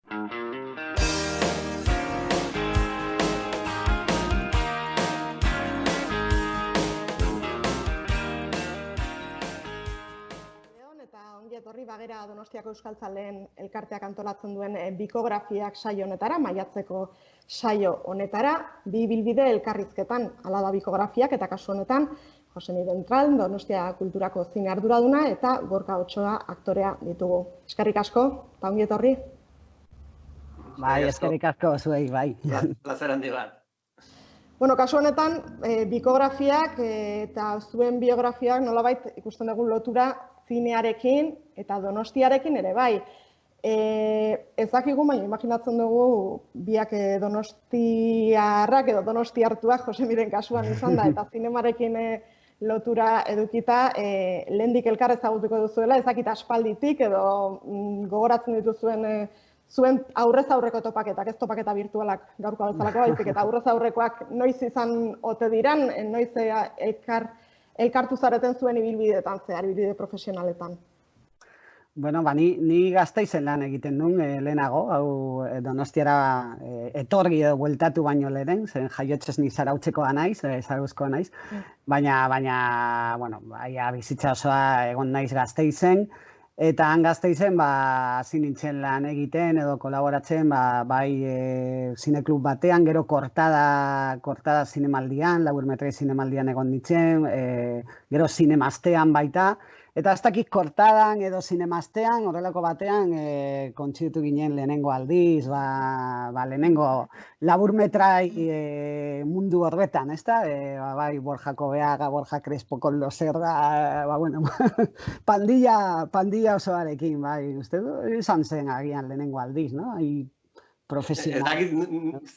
Ongi etorri bagera Donostiako Euskaltzaleen elkarteak antolatzen duen bikografiak saio honetara, maiatzeko saio honetara, bi ibilbide elkarrizketan, hala da bikografiak eta kasu honetan Josemi Bentral, Donostia Kulturako zine arduraduna eta Gorka Otsoa aktorea ditugu. Eskerrik asko, eta ongi etorri. Bai, eskerrik asko zuei, bai. Plazer handi bat. Bueno, kasu honetan, bikografiak eta zuen biografiak nolabait ikusten dugun lotura zinearekin eta Donostiarekin ere bai. Ez dakigu, baina imaginatzen dugu biak donostiarrak edo donostiartuak Josemiren kasuan izan da, eta zinemarekin lotura edukita lehendik elkar ezagutuko duzuela, ez dakit aspalditik edo gogoratzen dituzuen zuen aurrez aurreko topaketak, ez topaketa virtualak gaurko bezalako baizik, eta aurrez aurrekoak noiz izan ote diran, noiz elkartu zareten zuen ibilbideetan zehar, ibilbide profesionaletan. Bueno, ni Gasteizen lan egiten duen lehenago, hau Donostiara etorri edo bueltatu baino lehen, zen jaiotzez ni Zarautzekoa naiz, Zarauzkoa naiz, baina, bueno, bizitza osoa egon naiz Gasteizen, eta han Gasteizen, hasi nintzen lan egiten edo kolaboratzen, bai zineklub batean, gero kortada zinemaldian, laburmetrai zinemaldian egon nintzen, gero zinemaztean baita, eta ez dakit kortadan edo zinemaztean, horrelako batean, kontzitu ginen lehenengo aldiz, lehenengo laburmetrai mundu horretan, ez da? Bai, Borja Kobeaga, Borja Crespo, Koldo Zerda, bueno, pandilla osoarekin, bai, uste du, izan zen agian lehenengo aldiz, no? Profesional. Ez dakit,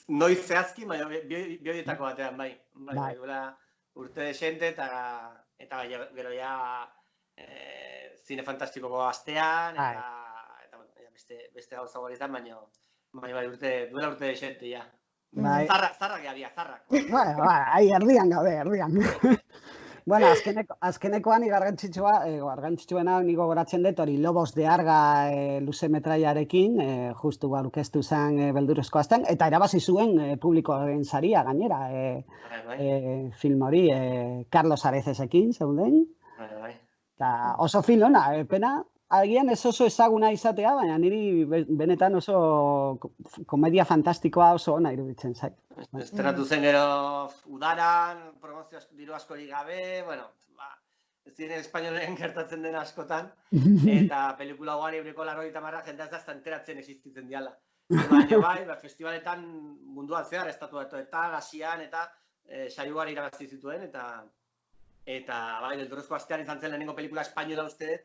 noiz zehazki, baina biodietako batean, bai. Bai, urte desente eta gero ja zine fantastikoko astean, eta beste gauza horietan, baina bai, duela urte desente, ja. Zarrak gabia, zarrak. Bai, erdian gabe, erdian. Bueno, azkenekoan garrantzitsuena nigo goratzen dut hori Lobos de Arga luze metraiarekin, justu aurkeztu zen beldurrezko astean, eta erabazi zuen publikoaren saria gainera, film hori, Carlos Arezesekin, zeuden. Eta oso film hona, pena, agian ez oso ezaguna izatea, baina niri benetan oso komedia fantastikoa oso ona iruditzen zait. Estrenatu zen gero udaran, promozio diru askorik gabe, bueno, ez ziren espainolen gertatzen den askotan, eta pelikula ugari eureko 80 jendea ez da enteratzen existitzen diala. Baina bai, festivaletan munduan zehar, estatuetan, Asian, eta saio ugari irabazi zituen, eta bai, beldurrezko astean izan zen lehenengo pelikula espainola uste,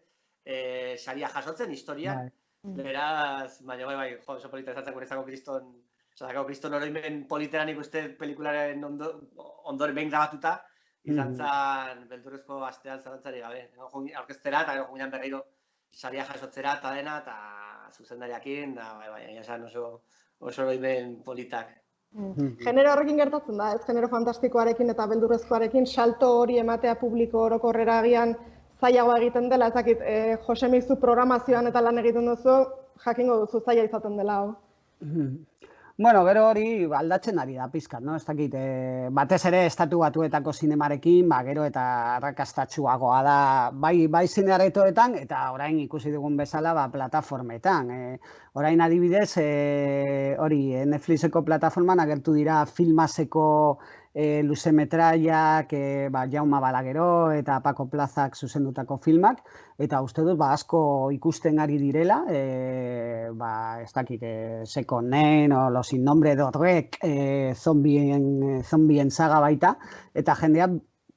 saria jasotzen, historian. Beraz, baina bai, oso polita ezatzen gurezako kriston oroimen politeran ikuste pelikularen ondoren behin grabatuta, izan zen beldurrezko astean zarantzari gabe. Aurkeztera eta gero juminan berriro saria jasotzera eta dena, eta zuzendariakin, da bai, esan oso oroimen politak. Genero horrekin gertatzen da, ez genero fantastikoarekin eta beldurrezkoarekin salto hori ematea publiko orokorrera agian zailagoa egiten dela, ez dakit, Josemi zu programazioan eta lan egiten duzu, jakingo duzu zaila izaten dela. Bueno, gero hori aldatzen ari da pizkat, no? Ez dakit, batez ere estatu batuetako zinemarekin, gero eta arrakastatsuagoa da, bai zinearetoetan, eta orain ikusi dugun bezala, plataformetan. Orain adibidez, hori, Netflixeko plataforman agertu dira filmaseko luzemetraiak, Jaume Balagero eta Paco Plazak zuzendutako filmak, eta uste dut asko ikusten ari direla, ez dakit, Sekonen o Los Sin Nombre d'Orrek zombien saga baita, eta jendea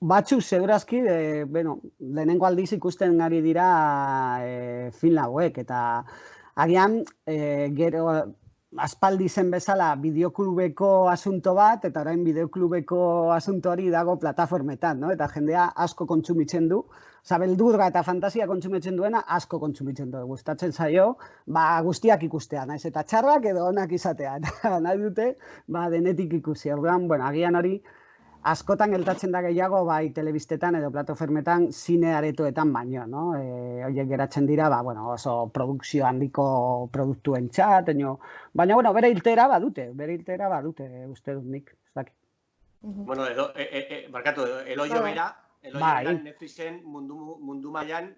batzuk segurazki, lehenengo aldiz ikusten ari dira film hauek, eta agian gero aspaldi zen bezala bideoklubeko asunto bat, eta orain bideoklubeko asunto hori dago plataformetan, eta jendea asko kontsumitzen du, beldurra eta fantasia kontsumitzen duena asko kontsumitzen du. Gustatzen zaio, guztiak ikustea, naiz eta txarrak edo onak izatea, eta nahi dute, denetik ikusi. Orduan, agian hori askotan geltatzen da gehiago, bai telebistetan edo plataformetan, zine aretoetan baino, no? Horiek geratzen dira, bueno, oso produkzio handiko produktuentzat, baina, bueno, bere irteera badute, uste dut nik, ez dakit. Bueno, barkatu, Eloio bera, Netflixen mundu mailan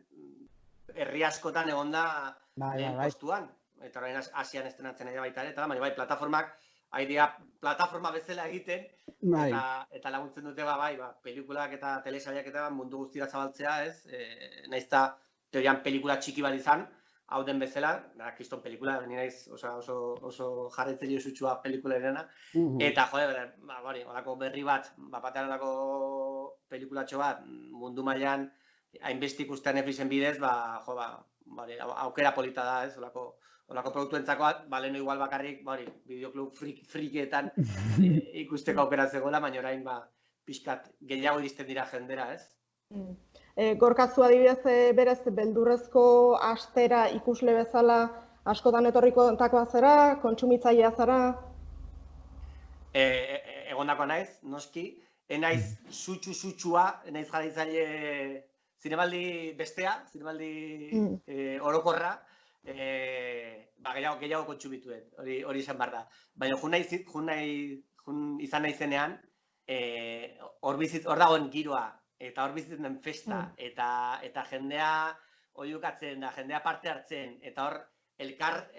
herri askotan egonda lehen postuan. Eta orain Asian estrenatzen ere baita ere, eta baina bai, plataformak, plataforma bezala egiten, eta laguntzen dute pelikulak eta telesaiak eta mundu guztira zabaltzea, ez? Naiz eta teorian pelikula txiki bat izan, hau den bezala, kriston pelikula, ni naiz oso jarraitzen josutsua pelikula erena, eta horako berri bat, batean horako pelikulatxo bat, mundu mailan, hainbeste ikustean Netflixen bidez, aukera polita da, ez? Olako produktuentzako, leheno igual bakarrik, bideoklub frikeetan ikusteko aukera zegoela, baina orain pixkat gehiago iristen dira jendera, ez? Gorkazu adibidez, berez, beldurrezko astera ikusle bezala askotan etorrikotakoa zara, kontsumitzailea zara? Egondako naiz, noski, enaiz sutsu-sutsua, enaiz jarraitzaile zinemaldi bestea, zinemaldi orokorra, gehiago kontsumituet, hori izan behar da. Baina izan nahi zenean, hor dagoen giroa, eta hor bizitzen den festa, eta jendea oiukatzen da, jendea parte hartzen, eta hor elkar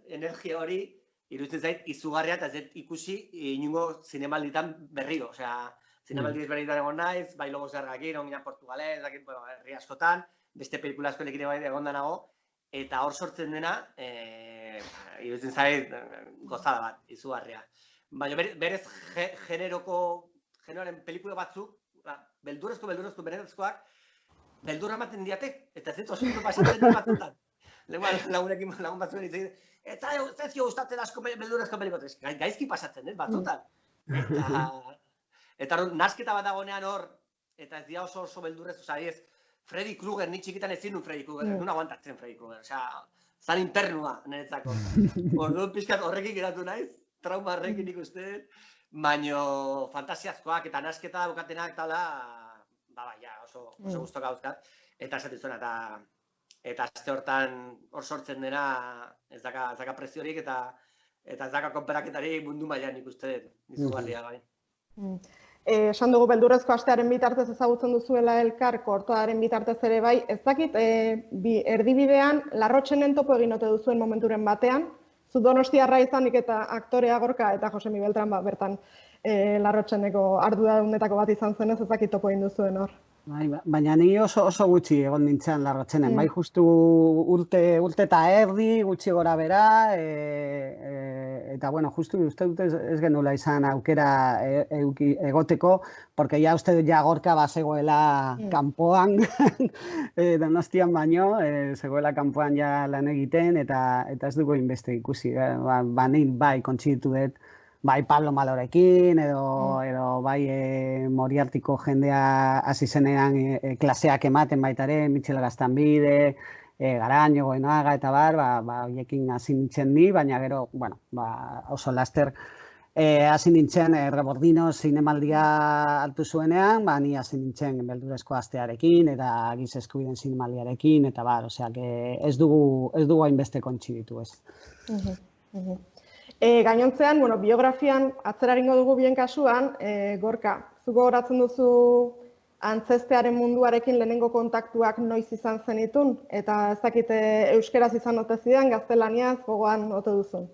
energia hori iruditzen zait izugarria, eta ez ikusi inungo zinemalditan berriro. Osea, zinemaldi ezberdinetan egon naiz, bai Lobo Zergakin, onginan Portugalez, herri askotan, beste pelikula askorekin egon da nago, eta hor sortzen dena, iruditzen zait gozada bat, izugarria. Baina berez generoaren pelikula batzuk, beldurrezko benetazkoak, beldurra ematen diatek, eta ez oso pasatzen dut batzutan. Lagun batzuen ditzen, eta ez jo gustatzen asko beldurrezko pelikotes, gaizki pasatzen, batzutan. Eta nasketa bat dagoenean hor, eta ez dira oso beldurrez, ez, Freddy Krueger, ni txikitan ezin nun Freddy Krueger, nun aguantatzen Freddy Krueger, zan internua niretzako. Orduan pixkat horrekin geratu naiz, trauma horrekin ikusten, baina fantasiazkoak eta nasketa daukatenak tala, oso guztok gauzkat, eta esaten zuena, eta azte hortan hor sortzen dena ez daka preziorik eta ez daka konperaketarik mundu mailan ikusten izugarria gai. Esan dugu beldurrezko astearen bitartez ezagutzen duzuela elkar, kortoaren bitartez ere bai, ez dakit, erdibidean Larrotxenen topo egin ote duzuen momenturen batean, zu Donostiarra izanik eta aktorea Gorka eta Josemi Beltran bertan Larrotxeneko arduradunetako bat izan zenez, ez dakit topo egin duzuen hor. Baina ni oso gutxi egon nintzen Larrotxenen, bai justu urte eta erdi gutxi gora bera, eta bueno, justu uste dut ez genuela izan aukera egoteko, porque ya uste dut Gorka bazegoela kanpoan, Donostian baino, zegoela kanpoan ja lan egiten, eta ez dugu inbeste ikusi, bai kontziditu dut, bai Pablo Malorekin, edo bai Moriartiko jendea hasi zenean klaseak ematen baitare, Michel Gaztanbide, Garaño, Goenaga eta horiekin hasi nintzen ni, baina gero, oso laster hasi nintzen Rebordino zinemaldia hartu zuenean, ni hasi nintzen beldurrezko astearekin eta giz eskubideen zinemaldiarekin, eta osea, ez dugu hainbeste kontziditu ez. Gainontzean, biografian atzeraringo dugu bien kasuan, Gorka, zu gogoratzen duzu antzestearen munduarekin lehenengo kontaktuak noiz izan zenitun, eta ez dakite euskeraz izan ote zidan, gaztelaniaz gogoan ote duzun?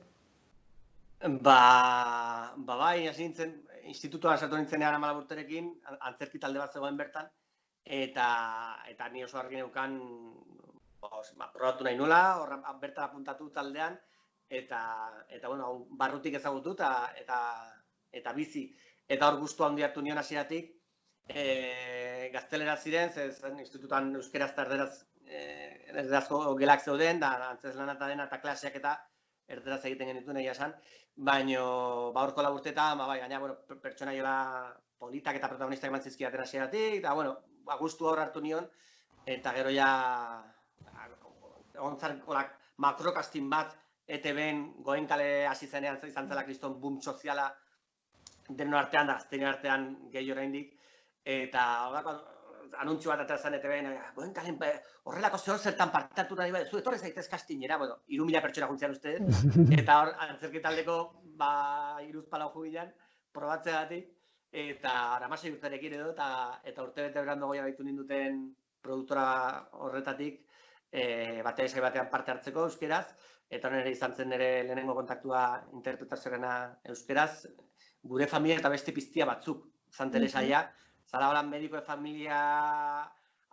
Bai, hasi nintzen, institutuan sartu nintzenean 14 urterekin, antzerki talde bat zegoen bertan, eta ni oso argi neukan probatu nahi nula, bertan apuntatu taldean, eta barrutik ezagutu eta bizi. Eta hor guztua handi hartu nion hasieratik, gaztelera ziren, zen institutuan euskeraz eta erderazko gelak zeuden, da antzezlana eta dena eta klaseak eta erderaz egiten genituen egia esan, baina horko laburtetan, gaina pertsonaioa politak eta protagonistak eman zizkidaten hasieratik, eta guztua hor hartu nion, eta gero ja egon makrokastin bat ETB-en Goenkale hasi zenean izan zela kriston boom soziala denon artean, da, azteinen artean gehi oraindik, eta anuntxu bat atrazan eta behin, Goenkalen horrelako zertan parte hartu nahi bat, zu etorri zaitez kastinera, 3.000 pertsona juntzean uste, eta hor antzerkitaldeko 3-4 jubilan, probatzeagatik, eta aramasei urterekin edo, eta urtebete berandu goia baitu ninduten produktora horretatik, batez batean parte hartzeko euskeraz, eta nire izan zen nire lehenengo kontaktua interpretazioarena euskeraz, gure familia eta beste piztia batzuk, zan telesaia, zara holan mediko de familia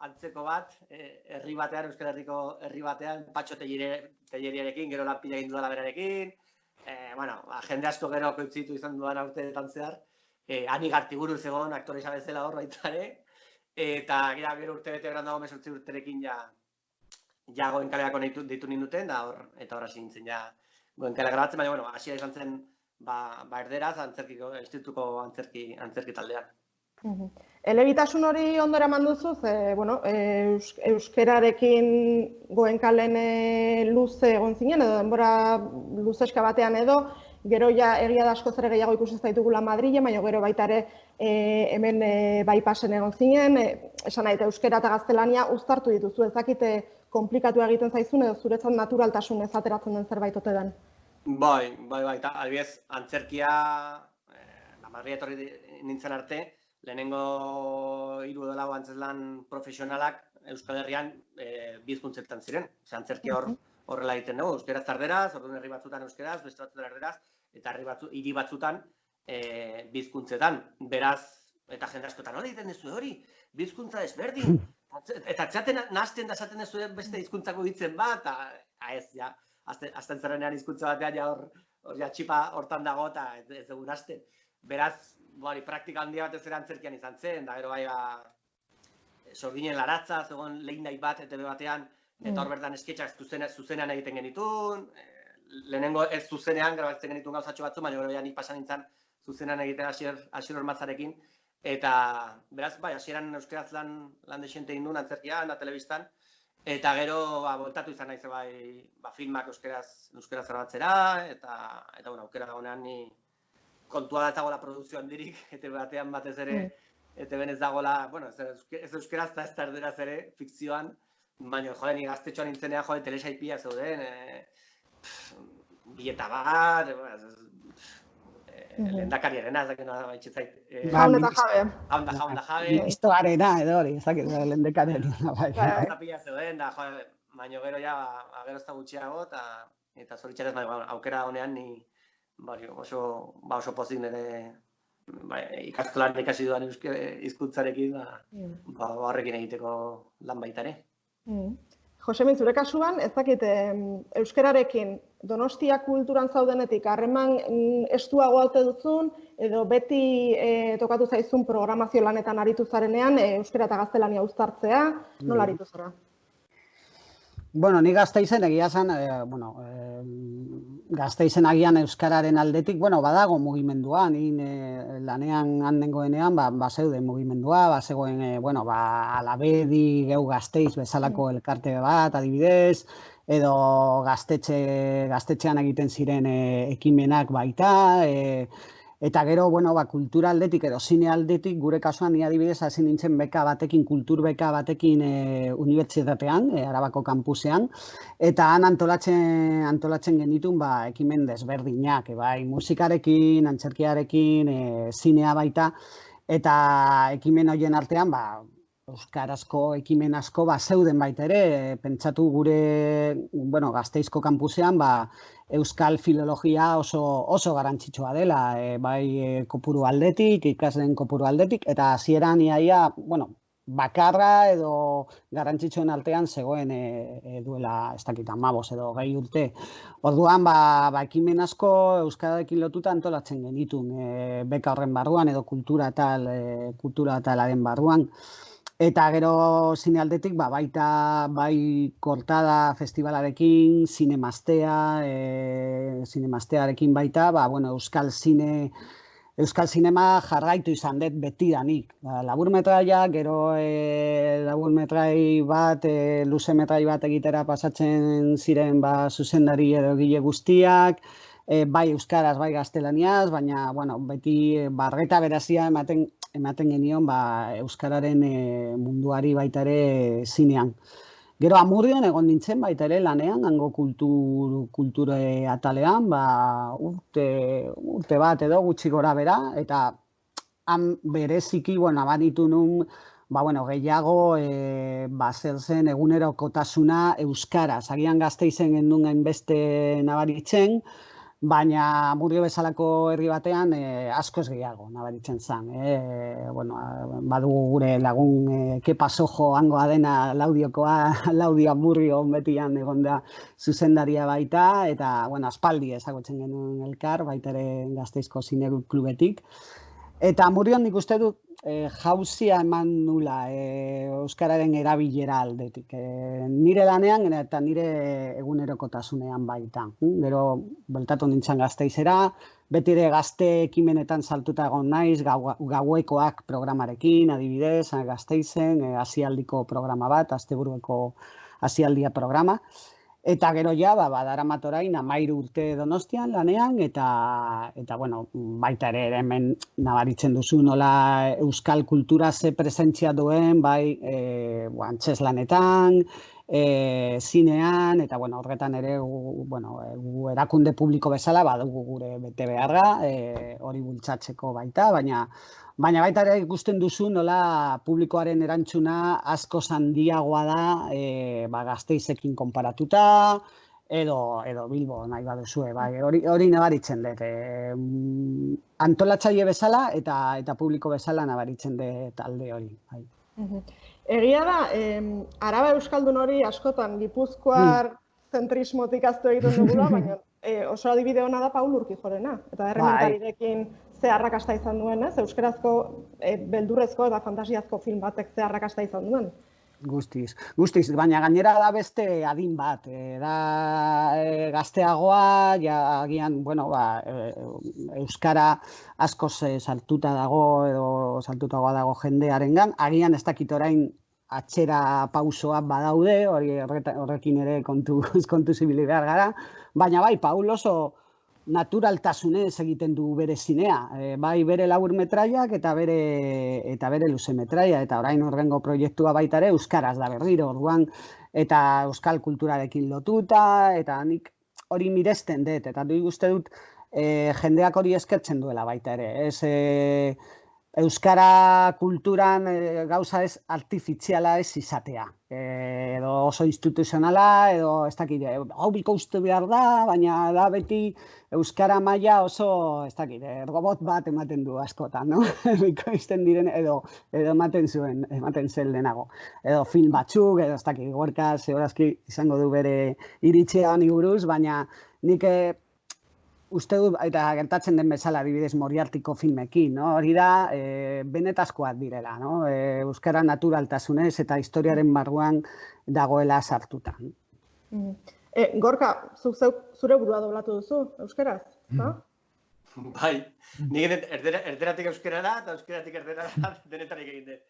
antzeko bat, herri batean, Euskal Herriko herri batean, Patxo Telleriarekin, gero lanpila egin dudala berarekin, jende asko gero koitzitu izan dudan urteetan zehar, Ani Gartiburu zegoen, aktore bezala hor baita ere, eta gero urtebete berandago 18 urterekin ja Goenkaleako deitu ninduten, eta hor hasi nintzen ja Goenkale grabatzen, baina hasia izan zen erderaz, institutuko antzerki taldean. Elebitasun hori ondo eraman duzu, euskerarekin Goenkalen luze egon zinen, edo denbora luzeska batean edo, gero ja egia da asko zer gehiago ikusi zaitugula Madrilen, baina gero baita ere hemen bypassen egon zinen, esan nahi, euskera eta gaztelania uztartu dituzu, ezakite komplikatu egiten zaizun edo zuretzat naturaltasun ez ateratzen den zerbait ote den. Bai, eta albiez antzerkia, Madrid etorri nintzen arte, lehenengo 3 edo 4 antzeslan profesionalak Euskal Herrian bi hizkuntzetan ziren. Antzerkia horrela egiten dugu, euskeraz eta erderaz, orduan herri batzutan euskeraz, beste batzutan erderaz, eta hiri batzutan bi hizkuntzetan. Beraz, eta jende askotan, nola egiten duzu hori, bi hizkuntza desberdin. Eta atxaten nahazten da esaten duzu beste hizkuntzako ditzen bat, eta ez, ja, azten zerrenean hizkuntza batean ja txipa hortan dago eta ez dugu nahazten. Beraz, praktika handia batez ere antzerkian izan zen, da gero bai Sorginen Laratza, zegoen lehin nahi bat, ETV batean, eta hor bertan esketxak zuzenean egiten genitun, lehenengo ez zuzenean grabatzen genitun gauzatxo batzu, baina gero nik pasan nintzen zuzenean egiten Asier Ormatzarekin, eta beraz, hasieran euskeraz lan desente egin duen antzerkian, da telebistan, eta gero voltatu izan naiz filmak euskeraz grabatzera, eta aukera dagoenean ni kontua da ez dagoela produzio handirik, ETV batean batez ere, ETV ez dagoela, ez euskeraz eta ez erderaz ere, fikzioan, baina, ni gaztetxoan nintzenean, telesaipia zeuden, bileta bat, lehendakariarena, ez dakit nola baitxetzait. Jaun eta jabe. Jaun eta jabe. Ministroarena, edo hori, ez dakit lehendakariarena, bai. Eta pila zeuden, baina gero ja, gero ez da gutxiago, eta zoritxarez, aukera honean ni oso pozik nire ikastolan ikasi dudan hizkuntzarekin horrekin egiteko lan baita ere. Josemin, zure kasuan, ez dakit, euskararekin Donostia kulturan zaudenetik harreman estuago haute duzun, edo beti tokatu zaizun programazio lanetan aritu zarenean, euskara eta gaztelania uztartzea, nola aritu zara? Ni Gasteizen egia zen, Gasteizen agian euskararen aldetik, badago mugimendua, ni lanean handengoenean, bazeuden mugimendua, bazegoen, Alabedi, Geu Gasteiz bezalako elkarte bat, adibidez, edo gaztetxean egiten ziren ekimenak baita, eta gero, kultura aldetik edo zine aldetik, gure kasuan, ni adibidez, hasi nintzen kultur beka batekin unibertsitatean, Arabako kampusean, eta han antolatzen genitun ekimen desberdinak, musikarekin, antzerkiarekin, zinea baita, eta ekimen horien artean, euskarazko ekimen asko zeuden baita ere, pentsatu gure Gasteizko kampusean, euskal filologia oso garrantzitsua dela, bai kopuru aldetik, ikasleen kopuru aldetik, eta hasieran iaia, bakarra edo garrantzitsuen artean zegoen duela, ez dakit, 15 edo 20 urte. Orduan, ekimen asko euskararekin lotuta antolatzen genitun, beka horren barruan edo kultura talaren barruan. Eta gero zine aldetik, baita bai Kortada festivalarekin, Zinemaztearekin baita, euskal zinema jarraitu izan dut betidanik. Laburmetraia, gero laburmetrai bat, luzemetrai bat egitera pasatzen ziren zuzendari edo egile guztiak, bai euskaraz, bai gaztelaniaz, baina, bueno, beti barreta berazia ematen genion, euskararen munduari baita ere zinean. Gero Amurrion egon nintzen baita ere lanean, hango kulture atalean, urte bat edo gutxi gora bera, eta han bereziki, abanitu nun, gehiago, zer zen egunerokotasuna euskaraz. Agian Gasteizen gendun hainbeste nabaritzen, baina Amurrio bezalako herri batean askoz gehiago nabaritzen zen. Badugu gure lagun Kepa Sojo hangoa dena Laudiokoa, Laudio Amurrio betian egon da zuzendaria baita, eta aspaldi ezagutzen genuen elkar, baita ere Gasteizko Zineguk klubetik. Eta Amurrion nik uste dut jauzia eman nula euskararen erabilera aldetik. Nire lanean eta nire egunerokotasunean baita. Gero bueltatu nintzen Gasteizera, beti ere gazte ekimenetan saltuta egon naiz, gauekoak programarekin, adibidez, Gasteizen, hasialdiko programa bat, asteburueko hasialdia programa. Eta gero ja, badaramat orain 13 urte Donostian lanean, eta baita ere hemen nabaritzen duzu nola euskal kultura ze presentzia duen, bai antzezlanetan, zinean, eta horretan ere erakunde publiko bezala badugu gure bete beharra, hori bultzatzeko baita, baina baita ere ikusten duzu nola publikoaren erantzuna asko handiagoa da Gasteizekin konparatuta, edo Bilbo nahi baduzue, hori nabaritzen dut. Antolatzaile bezala eta publiko bezala nabaritzen dut alde hori. Egia da, Araba Euskaldun hori askotan Gipuzkoar zentrismotik aztu egiten dugula, baina oso adibide hona da Paul Urquijorena, eta errementarirekin ze arrakasta izan duen, euskarazko, beldurrezko eta fantasiazko film batek ze arrakasta izan duen. Guztiz, baina gainera da beste adin bat, da gazteagoa, agian, euskara askoz saltuta dago edo saltutagoa dago jendearengan, agian ez dakit orain atxera pausoa badaude, horrekin ere kontu zibili behar gara, baina bai, Paul oso naturaltasunez egiten du bere zinea, bai bere laburmetraiak eta bere luzemetraia, eta orain horrengo proiektua baita ere euskaraz da berriro, orduan, eta euskal kulturarekin lotuta, eta nik hori miresten dut, eta du uste dut jendeak hori eskertzen duela baita ere, euskara kulturan gauza ez artifiziala ez izatea, edo oso instituzionala, edo ez dakit, hau bikoiztu behar da, baina da beti euskara maila oso, ez dakit, robot bat ematen du askotan, no? Bikoizten diren, edo ematen zen lehenago. Edo film batzuk, edo ez dakit, Gorka segurazki izango du bere iritzia honi buruz, baina nik uste du, eta gertatzen den bezala adibidez Moriartiko filmekin, hori da benetazkoak direla, euskara naturaltasunez eta historiaren barruan dagoela sartuta. Gorka, zure burua doblatu duzu, euskaraz? Bai, nik erderatik euskarara eta euskaratik erderara denetarik egin dut.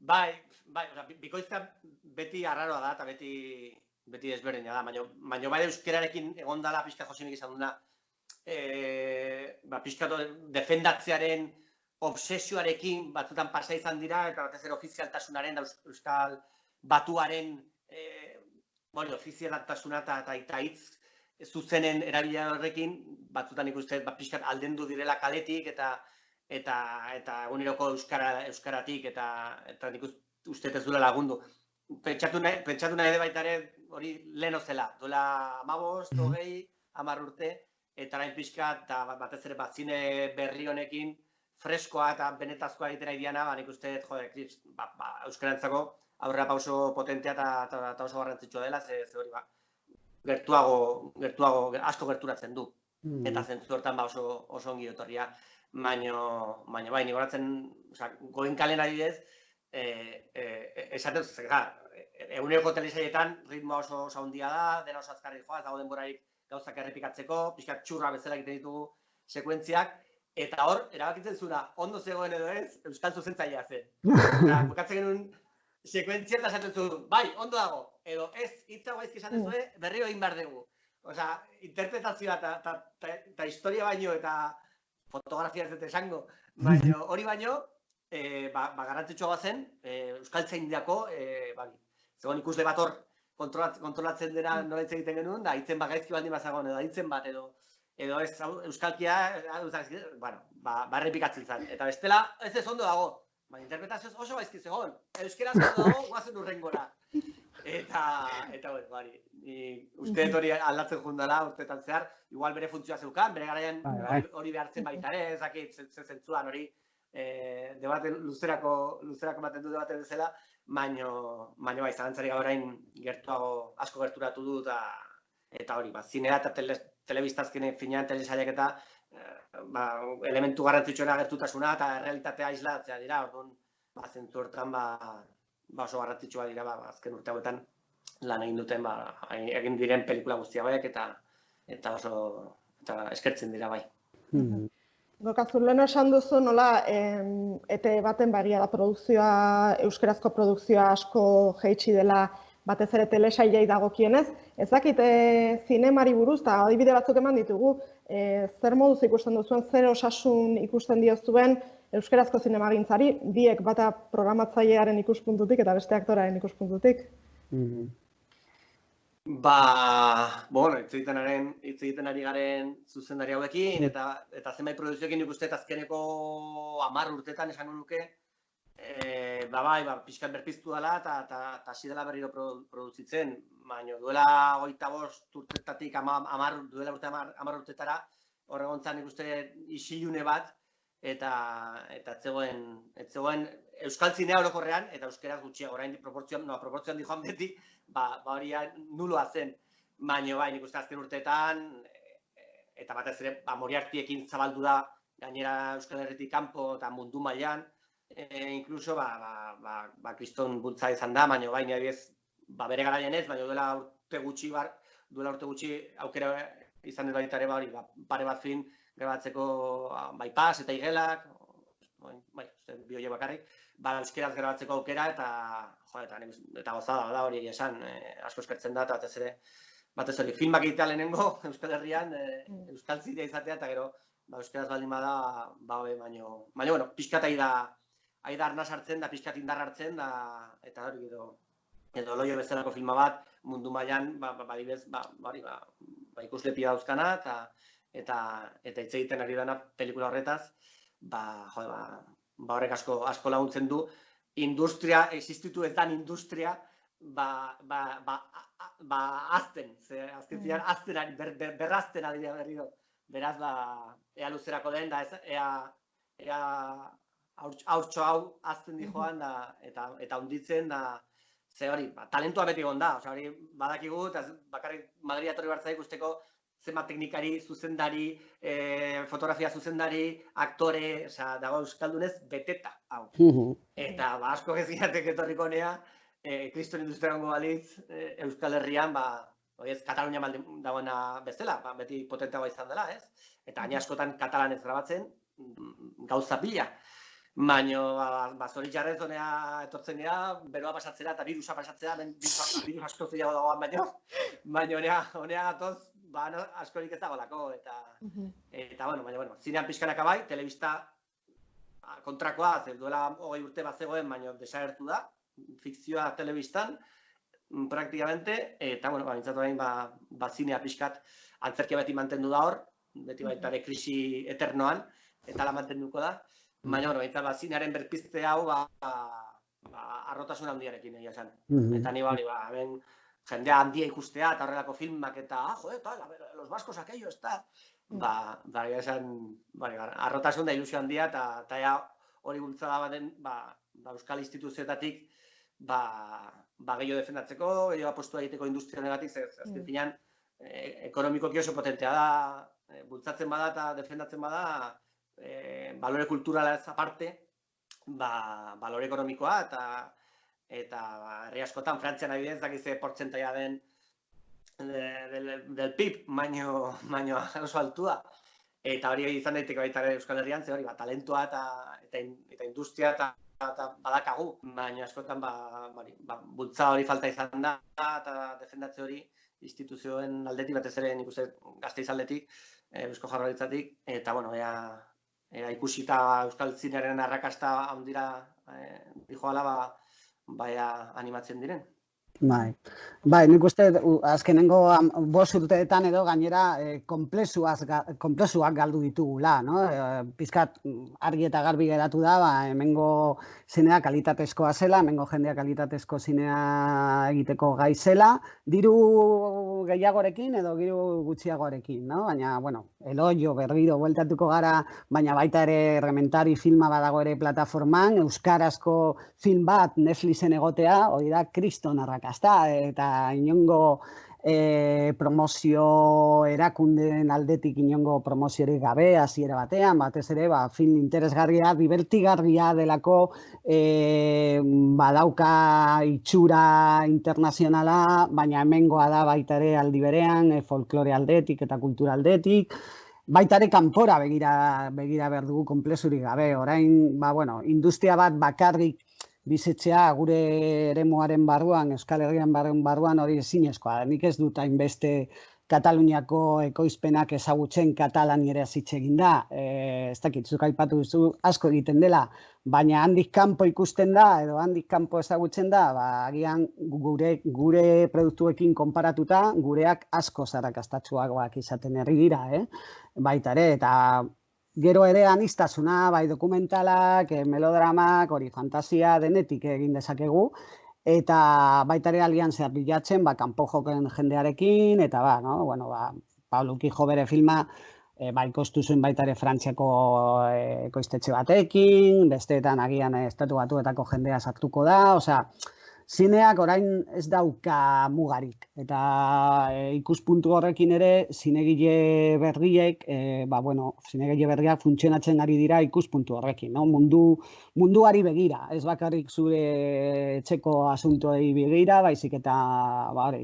Bai, bikoizka beti arraroa da eta beti ezberdina da, baina bai euskararekin egon dela pixka Josimek izan duna, pixka defendatzearen obsesioarekin batzutan pasa izan dira, eta batez ere ofizialtasunaren, euskal batuaren ofizialtasuna eta hitz zuzenen erabila horrekin, batzutan ikuste pixkat aldendu direla kaletik eta eguneroko euskaratik eta nik uste ez duela lagundu. Pentsatu nahi baita ere hori leheno zela, duela 15, 20, 10 urte, eta orain pixkat, eta batez ere zine berri honekin, freskoa eta benetazkoa egiten nahi diana, nik uste, euskarantzako aurrera pauso potentea eta oso garrantzitsua dela, ze hori asko gerturatzen du. Eta zentzu hortan oso ongi etorria. Baina bai, nik horatzen, goen kalen adidez, esaten eguneroko telesaietan ritmoa oso handia da, dena oso azkarri joa, ez dago denborarik gauzak errepikatzeko, pixkat txurra bezala egiten ditugu sekuentziak, eta hor, erabakitzen zuna, ondo zegoen edo ez, euskal zuzentzailea zen. Bukatzen genuen sekuentzia eta esaten zuen, bai, ondo dago, edo ez, hitza gaizki esaten zuen, berriro egin behar dugu. osea, interpretazioa eta historia baino eta fotografia ez dut esango, baino hori baino, garrantzitsua zen, euskaltzaindiako, zegoen ikusle bat hor kontrolatzen dena nola hitz egiten genuen, da hitzen gaizki baldin bazagon, edo hitzen bat, edo ez euskalkia, errepikatzen zen. Eta bestela, ez ondo dago, interpretazioz oso gaizki zegoen, euskeraz ondo dago, guazen urrengora. Eta uste dut hori aldatzen jundala, urteetan zehar, igual bere funtzioa zeukan, bere garaian hori behartzen baita ere, ezakit zentzuan hori, debate luzerako ematen du debate bezala, baino zalantzari gaur orain asko gerturatu du eta hori, zinera eta telebistazkene finean telesaiak eta elementu garrantzitsuena gertutasuna eta realitatea aislatzea dira, orduan zentzu hortan oso garrantzitsua dira azken urte hauetan lan egin duten egin diren pelikula guztia baiak eta oso eskertzen dira bai. Gorkazur, lehen esan duzu nola ETE baten bagia da produkzioa, euskarazko produkzioa asko jaitsi dela batez ere telesailei dagokienez. Ez dakit zinemari buruz, eta adibide batzuk eman ditugu, zer moduz ikusten duzuen, zer osasun ikusten diozuen euskarazko zinemagintzari, biek bata programatzailearen ikuspuntutik eta beste aktoraren ikuspuntutik. Hitz egiten ari garen zuzendari hauekin, eta zenbait produzioekin ikuste eta azkeneko 10 urteetan esango nuke, pixkat berpiztu dela eta hasi dela berriro produzitzen, baina duela 25 urtetatik 10 urtetara, horregontzan ikuste isilune bat, eta ez zegoen euskal zinea orokorrean, eta euskeraz gutxiago, orain proportzioan di joan beti, hori nuloa zen, baina nik uste azken urteetan, eta batez ere Moriartiekin zabaldu da, gainera Euskal Herritik kanpo eta mundu mailan, inkluso kriston bultza izan da, baina baina bere garaian ez, baina duela urte gutxi aukera izan dut baita ere pare bat film grabatzeko Pas eta Igelak, bioie bakarrik, euskeraz grabatzeko aukera eta gozada da hori esan, asko eskertzen da, eta batez hori filmak egitea lehenengo Euskal Herrian, euskal zidea izatea, eta gero euskeraz baldin bada, baina, pixkat aida arna sartzen da, pixkat indar hartzen da, eta hori edo loio bezalako filma bat, mundu mailan, ikusle pila dauzkana, eta hitz egiten ari dena pelikula horretaz, horrek asko laguntzen du, industria, existitu ez dan industria, azten, azken zidan, berrazten ari da berriro. Beraz, ea luzerako den, ea haurtxo hau azten di joan, eta hunditzen, ze hori, talentua beti egon da, hori badakigu, eta bakarrik Madrid atorri bartza ikusteko, zenbat teknikari, zuzendari, fotografia zuzendari, aktore, dago euskaldunez beteta, hau. Eta asko gezinatek etorriko nea, kriston industria gongo balitz, Euskal Herrian, Katalunia dagoena bezala, beti potentagoa izan dela, ez? Eta hain askotan katalanez grabatzen, gauza pila. Baina, zoritxarrez honea etortzen gara, beroa pasatzera eta birusa pasatzera, birus asko zilago dagoan baina honea gatoz, askorik ez dagoelako, eta baina, zinean pixkanaka bai, telebista kontrakoa, duela 20 urte bat zegoen, baina desagertu da, fikzioa telebistan, praktikamente, eta, bintzatu orain, zinea pixkat antzerkia beti mantendu da hor, beti baita ere krisi eternoan, eta la mantenduko da, baina, zinearen berpizte hau, arrotasun handiarekin egia esan. Eta ni hemen jendea handia ikustea, eta horrelako filmak, eta, los vascos aquello, eta, egia esan, arrotasun da ilusio handia, eta hori bultzada baten, euskal instituzioetatik, gehiago defendatzeko, gehiago apostua egiteko industria negatik, azken finean, ekonomikoki oso potentea da, bultzatzen bada eta defendatzen bada, balore kulturala ez aparte, balore ekonomikoa, eta herri askotan, Frantzian adibidez, dakize portzentaia den del PIB, baino oso altua. Eta hori izan daiteke baita Euskal Herrian, ze hori, talentua eta industria eta badakagu, baina askotan bultza hori falta izan da, eta defendatze hori, instituzioen aldetik, batez ere nik uste Gasteiz aldetik, Eusko Jaurlaritzatik, eta, bueno, ea ikusita Euskal Zinearen arrakasta handira dijoala, baia animatzen diren. Bai, nik uste azkenengo 5 urteetan edo gainera konplexuak galdu ditugula, no? Pizkat argi eta garbi geratu da, hemengo zinea kalitatezkoa zela, hemengo jendea kalitatezko zinea egiteko gai zela, diru gehiagorekin edo diru gutxiagorekin, no? Baina, bueno, Eloio, berriro bueltatuko gara, baina baita ere Errementari filma badago ere plataforman, euskarazko film bat Netflixen egotea, hori da kriston arrakasta, eta inongo promozio erakundeen aldetik inongo promoziorik gabe, hasiera batean, batez ere, film interesgarria, divertigarria delako, badauka itxura internazionala, baina hemengoa da baita ere aldi berean, folklore aldetik eta kultura aldetik, baita ere kanpora begira behar dugu konplexurik gabe, orain, industria bat bakarrik bizitzea gure eremuaren barruan, Euskal Herrian barruan hori ezinezkoa. Nik ez dut hainbeste Kataluniako ekoizpenak ezagutzen katalaniera hitz egin da. Ez dakit, zuk aipatu duzu asko egiten dela, baina handik kanpo ikusten da, edo handik kanpo ezagutzen da, agian gure produktuekin konparatuta, gureak asko arrakastatsuagoak izaten herri dira, baita ere, eta gero ere aniztasuna, bai dokumentalak, melodramak, hori fantasia denetik egin dezakegu, eta baita ere aliantzia bilatzen, kanpo joken jendearekin, eta Pablo Ukijo bere filma, ikostu zuen baita ere Frantziako ekoiztetxe batekin, besteetan agian Estatu Batuetako jendea sartuko da, osea, zineak orain ez dauka mugarik, eta ikuspuntu horrekin ere zinegile berriek, zinegile berriak funtzionatzen ari dira ikuspuntu horrekin, munduari begira, ez bakarrik zure etxeko asuntoei begira, baizik eta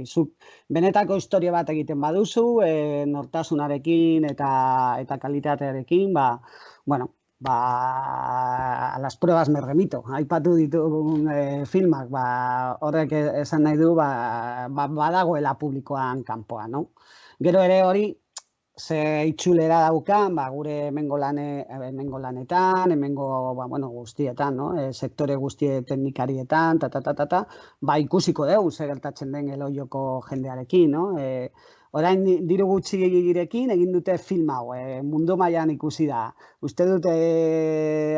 zuk benetako historia bat egiten baduzu, nortasunarekin eta kalitatearekin, a las pruebas me remito. Aipatu ditugun filmak, horrek esan nahi du, badagoela publikoan kanpoa, no? Gero ere hori, ze itxulera daukan, gure hemengo lanetan, hemengo guztietan, sektore guztie teknikarietan, ikusiko dugu, ze gertatzen den Eloioko jendearekin, no? Orain diru gutxirekin egin dute film hau, mundu mailan ikusi da. Uste dute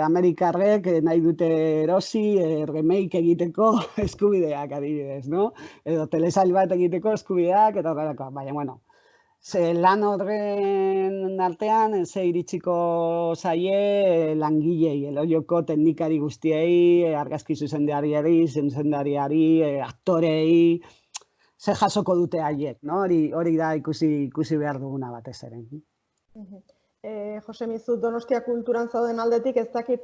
Amerikarrek nahi dute erosi remake egiteko eskubideak adibidez, no? Edo telesail bat egiteko eskubideak eta horrelako, baina, ze lan horren artean, ze iritsiko zaie langilei, Eloioko teknikari guztiei, argazki zuzendariari, aktorei, ze jasoko dute haiek, no? Hori da ikusi behar duguna batez ere. Jose Mizu, Donostia kulturan zauden aldetik ez dakit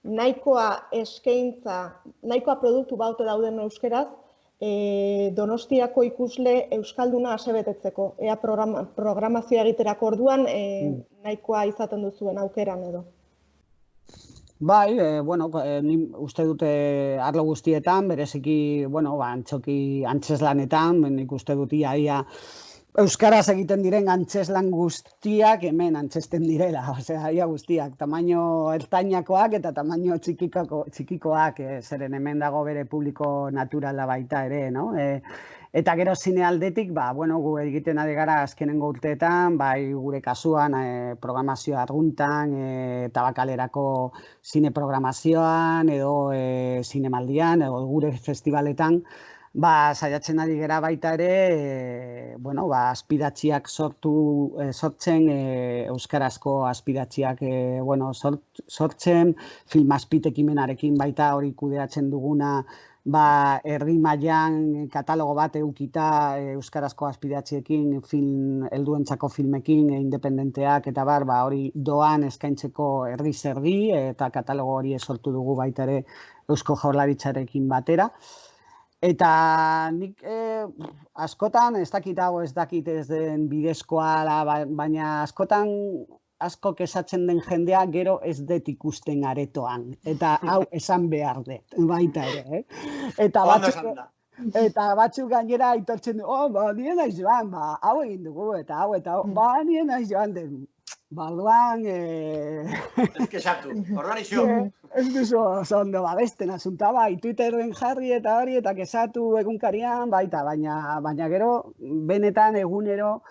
nahikoa eskaintza, nahikoa produktu baute dauden euskeraz, Donostiako ikusle euskalduna asebetetzeko, ea programazioa egiterako orduan nahikoa izaten duzuen aukeran edo. Bai, ni uste dute arlo guztietan, bereziki, antzoki antzeslanetan, nik uste dut ia euskaraz egiten diren antzeslan guztiak hemen antzesten direla, osea, ia guztiak, tamaino ertainakoak eta tamaino txikikoak, zeren hemen dago bere publiko naturala baita ere, no? Eta gero zine aldetik, gu egiten ari gara azkenengo urteetan, bai gure kasuan programazioa arguntan, Tabakalerako zine programazioan, edo zinemaldian, edo gure festivaletan, saiatzen ari gara baita ere, aspiratziak sortzen, euskarazko aspiratziak sortzen, film azpitekimenarekin baita hori kudeatzen duguna, herri mailan katalogo bat edukita euskarazko aspiratziekin, helduentzako filmekin, independenteak eta hori doan eskaintzeko herri eta katalogo hori sortu dugu baita ere Eusko Jaurlaritzarekin batera. Eta nik askotan, ez dakit ez den bidezkoa, baina askotan asko kesatzen den jendea gero ez dut ikusten aretoan. Eta hau esan behar dut, baita ere. Eta Eta batzuk gainera aitortzen du, nire naiz joan, hau egin dugu, eta hau, nire naiz joan den. Orduan... Ez kesatu, orduan ixo. Ez duzu oso ondo babesten asunta, Twitterren jarri eta hori, eta kesatu egunkarian, baina gero, benetan egunero,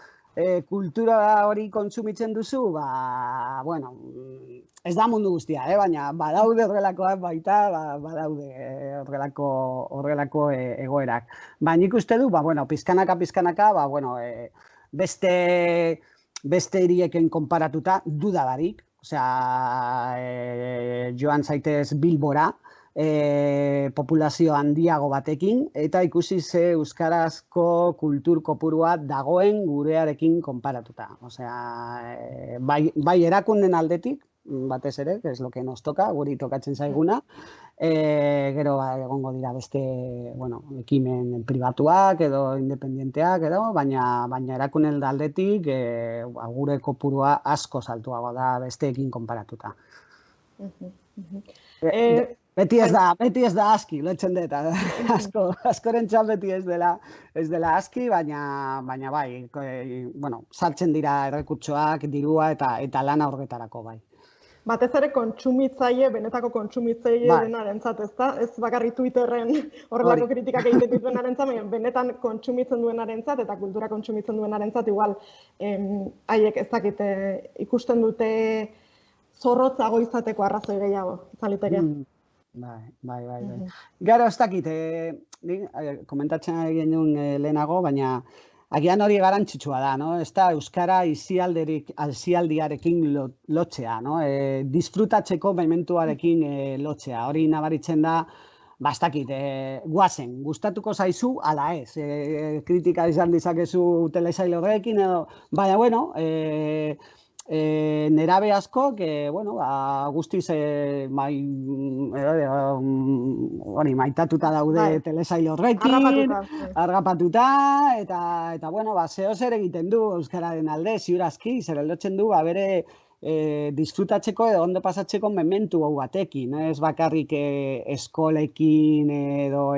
kultura hori kontsumitzen duzu, bueno, ez da mundu guztia, baina badaude horrelakoak baita, badaude horrelako egoerak. Baina nik uste du, bueno, pizkanaka, bueno, beste hirieken konparatuta duda barik, joan zaitez Bilbora, populazio handiago batekin, eta ikusi ze euskarazko kultur kopurua dagoen gurearekin konparatuta. Bai erakunden aldetik, batez ere, que es lo que nos toca, guri tokatzen zaiguna, gero egongo dira beste, ekimen pribatuak edo independenteak edo, baina erakunden aldetik gure kopurua asko saltuago da besteekin konparatuta. Beti ez da aski, lotzen dut, askorentzat beti ez dela aski, baina bai, sartzen dira errekurtsoak, dirua eta lana horretarako bai. Batez ere kontsumitzaile, benetako kontsumitzaile denarentzat, ezta? Ez bakarri Twitterren horrelako kritikak egiten dituenarentzat, baina benetan kontsumitzen duenarentzat eta kultura kontsumitzen duenarentzat, igual haiek ez dakit ikusten dute zorrotzago izateko arrazoi gehiago, izaliteke. Bai. Gero ez dakit, komentatzen egin duen lehenago, baina agian hori garantzitsua da, ez da euskara aisialdiarekin lotzea, disfrutatzeko momentuarekin lotzea. Hori nabaritzen da, ez dakit, guazen, gustatuko zaizu, ala ez. Kritika izan dizakezu telesail horrekin, baina, bueno, nerabe asko, guztiz maitatuta daude telesail horrekin, argapatuta, eta zeo zer egiten du euskararen alde, ziurazki, zer lotzen du, bere disfrutatzeko edo ondo pasatzeko mementu hau batekin, ez bakarrik eskolekin edo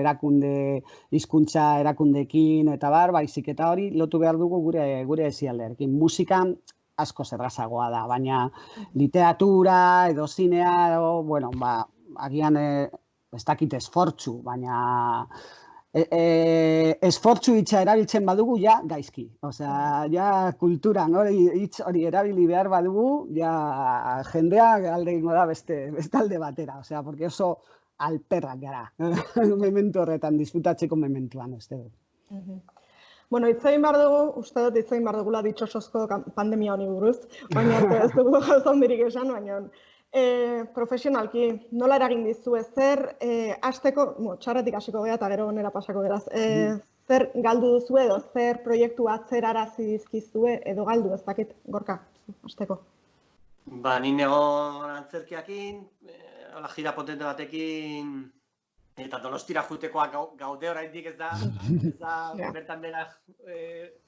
hizkuntza erakundekin, eta baizik eta hori lotu behar dugu gure esialdearekin. Musikan asko zerrazagoa da, baina literatura edo zinea, agian ez dakit esfortzu, baina esfortzu hitza erabiltzen badugu, ja gaizki. Ja kulturan hori erabili behar badugu, ja jendea alde ingo da beste alde batera, porque oso alperrak gara, mementu horretan, disfrutatzeko mementuan, ez dugu. Bueno, hitzein behar dugu, uste dut hitzein behar dugula ditxosozko pandemia honi buruz, baina ez dugu gauza hondirik esan, baina profesionalki nola eragin dizu zer hasteko, txarretik hasiko gara eta gero onera pasako geraz, zer galdu duzu edo zer proiektu atzerarazi dizkizue edo galdu ez dakit, Gorka, hasteko? Ni negon antzerkiakin, gira potente batekin, eta Donostira jutekoak gaude oraindik ez da bertan bera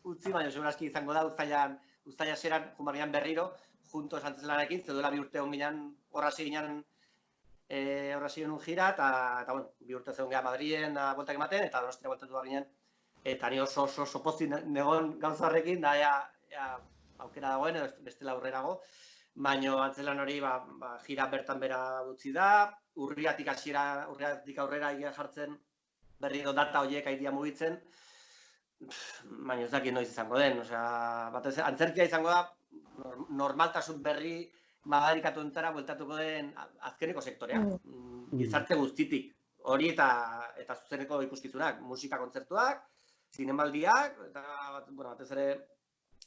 utzi, baina segurazki izango da uztaila zeran jumarrian berriro, juntos antzelarekin, zeduela 2 urte hon ginen, horrazi ginen gira, eta 2 urte zegoen gara Madriden bueltak ematen, eta Donostira bueltatu da ginen, eta ni oso pozik negon gauzarrekin, da aukera dagoen, bestela aurrerago, baina antzelan hori gira bertan bera utzi da, urriatik aurrera egia jartzen berriro data horiek aidia mugitzen, baina ez dakit noiz izango den, antzerkia izango da normaltasun berri madarikatu entara bueltatuko den azkeneko sektorea, gizarte guztitik, hori eta zuzeneko ikuskizunak, musika kontzertuak, zinemaldiak, eta batez ere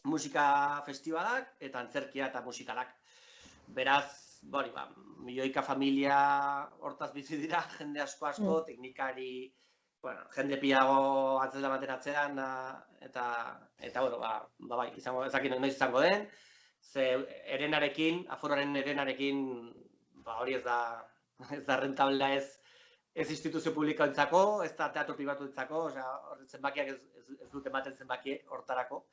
musika festivalak eta antzerkia eta musikalak. Beraz, milioika familia hortaz bizi dira, jende asko, teknikari, jende pilago atzela mantenatzean, eta ezakit noiz izango den, ze erenarekin, aforoaren erenarekin, hori ez da rentablea ez instituzio publikoentzako, ez da teatro pribatuentzako, zenbakiak ez dute ematen zenbaki hortarako.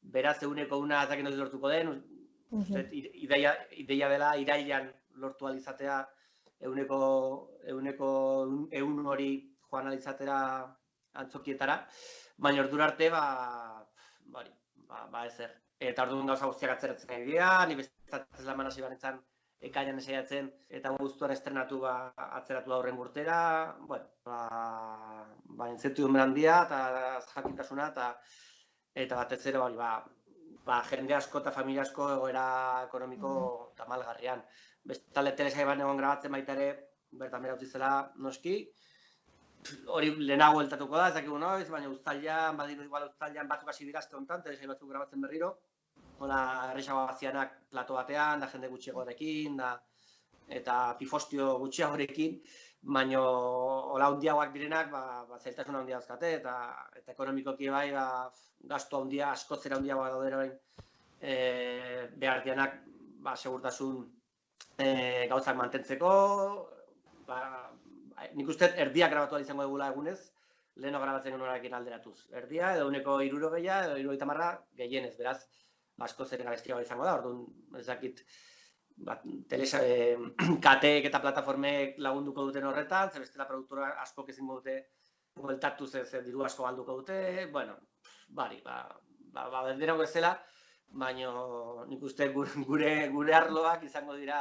Beraz, eguneko una ezakit noiz lortuko den, ideia dela irailean lortu alizatea eguneko 1 hori joan alizatera antzokietara, baina ordura arte, ezer. Eta orduan gauza guztiak atzeratzen nahi dira, ni bestatzen laman hasi baretzen ekainan esaiatzen, eta guztuan estrenatu atzeratu aurren urtera, inzertidumbre handia, eta jakintasuna, eta batez ere jende asko eta familia asko egoera ekonomiko tamalgarrian. Bestalde telesai bat egon grabatzen baita ere, bertan bera utzi zela noski, hori lehenago heltatuko da, ez dakigu noiz, baina uztailean, batzuk hasi dira azte honetan, telesai batzuk grabatzen berriro, hola erresago bazianak plato batean, da jende gutxiagoarekin, eta pifostio gutxiagorekin, baina hola handiagoak direnak, zailtasuna handia dauzkate, eta ekonomikoki bai, gastu handia, askotzera handiagoa daude orain behar dianak, segurtasun gauzak mantentzeko, nik uste erdiak grabatu izango dugula egunez, leheno grabatzen honorarekin alderatuz. Erdia, edo 60 edo 70 gehienez, beraz, asko zeren garestiagoa izango da, orduan ez dakit kateek eta plataformek lagunduko duten horretan, ze bestela produktora askok ezingo dute bueltatu ze diru asko galduko dute, bueno, bendenok bezala, baina nik uste gure arloak izango dira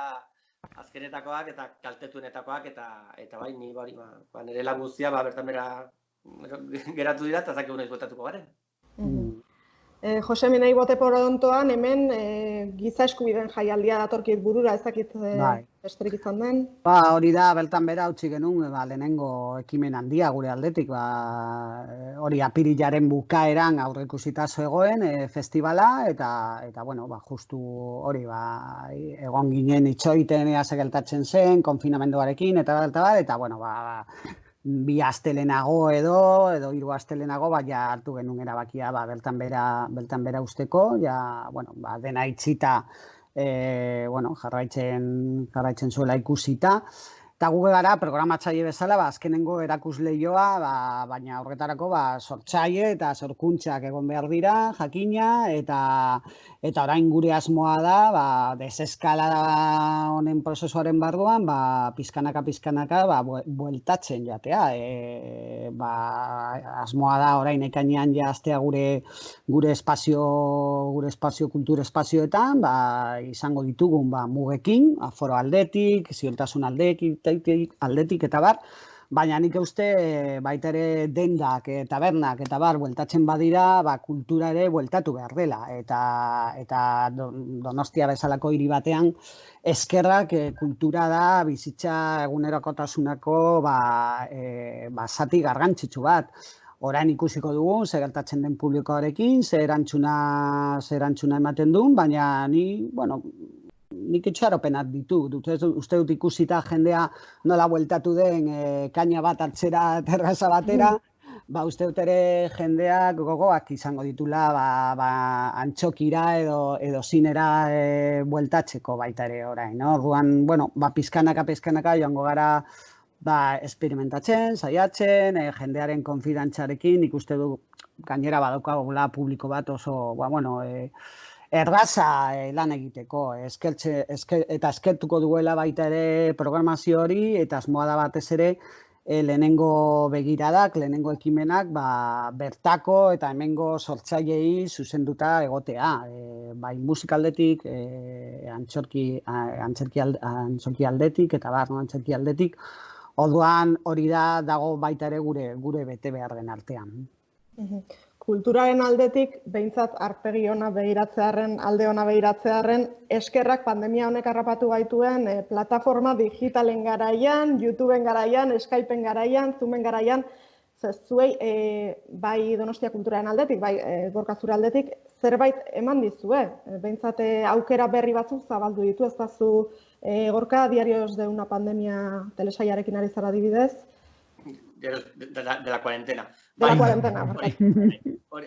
azkenetakoak eta kaltetuenetakoak, eta bai, nire lan guztia bertan bera geratu dira, eta zakigu nahiz bueltatuko garen. Jose Minai bote porodontoan, hemen giza eskubideen jaialdia datorkit burura, ezakit besterik izan den? Hori da, bertan bera utzi genuen, lehenengo ekimen handia gure aldetik, hori apirilaren bukaeran aurreikusita zegoen festivala, eta bueno, justu hori, egon ginen itxoiten ea segeltatzen zen, konfinamenduarekin, eta bueno, 2 astelenago edo 3 astelenago, hartu genuen erabakia bertan bera usteko, dena itxita jarraitzen zuela ikusita. Eta gu gara programatzaile bezala, azkenengo erakusleioa, baina horretarako sortzaile eta sorkuntzak egon behar dira, jakina, eta orain gure asmoa da, deseskalada honen prozesuaren barruan, pizkanaka bueltatzen jatea. Asmoa da orain ekainean hastea gure espazio, kultur espazioetan, izango ditugun mugekin, aforo aldetik, ziurtasun aldetik eta baina nik uste baita ere dendak, tabernak eta bueltatzen badira, kultura ere bueltatu behar dela, eta Donostia bezalako hiri batean eskerrak kultura da bizitza egunerokotasunako zati garrantzitsu bat. Orain ikusiko dugu, ze gertatzen den publikoarekin, ze erantzuna ematen duen, baina nik itxaropenak ditu. Uste dut ikusita jendea nola bueltatu den kaina bat hartzera terraza batera, uste dut ere jendeak gogoak izango ditula antxokira edo zinera bueltatzeko baita ere orain. Orduan, pizkanaka joango gara esperimentatzen, saiatzen, jendearen konfidantzarekin, ikuste du gainera badaukagola publiko bat oso, erraza lan egiteko, eta eskertuko duela baita ere programazio hori, eta asmoa da batez ere lehenengo begiradak, lehenengo ekimenak bertako eta hemengo sortzailei zuzenduta egotea. Bai musikaldetik, antzerki aldetik, eta antzerki aldetik, orduan hori dago baita ere gure bete behar den artean. Kulturaren aldetik, behintzat arpegi ona begiratzearen, alde ona begiratzearen, eskerrak pandemia honek harrapatu gaituen plataforma digitalen garaian, YouTubeen garaian, Skypeen garaian, Zoomen garaian, zuei bai Donostia kulturaren aldetik, bai Gorka zure aldetik, zerbait eman dizue. Behintzat aukera berri batzuk zabaldu ditu, ez da zu Gorka, Diarios de una pandemia telesailarekin ari zara adibidez? De la cuarentena. De la cuarentena.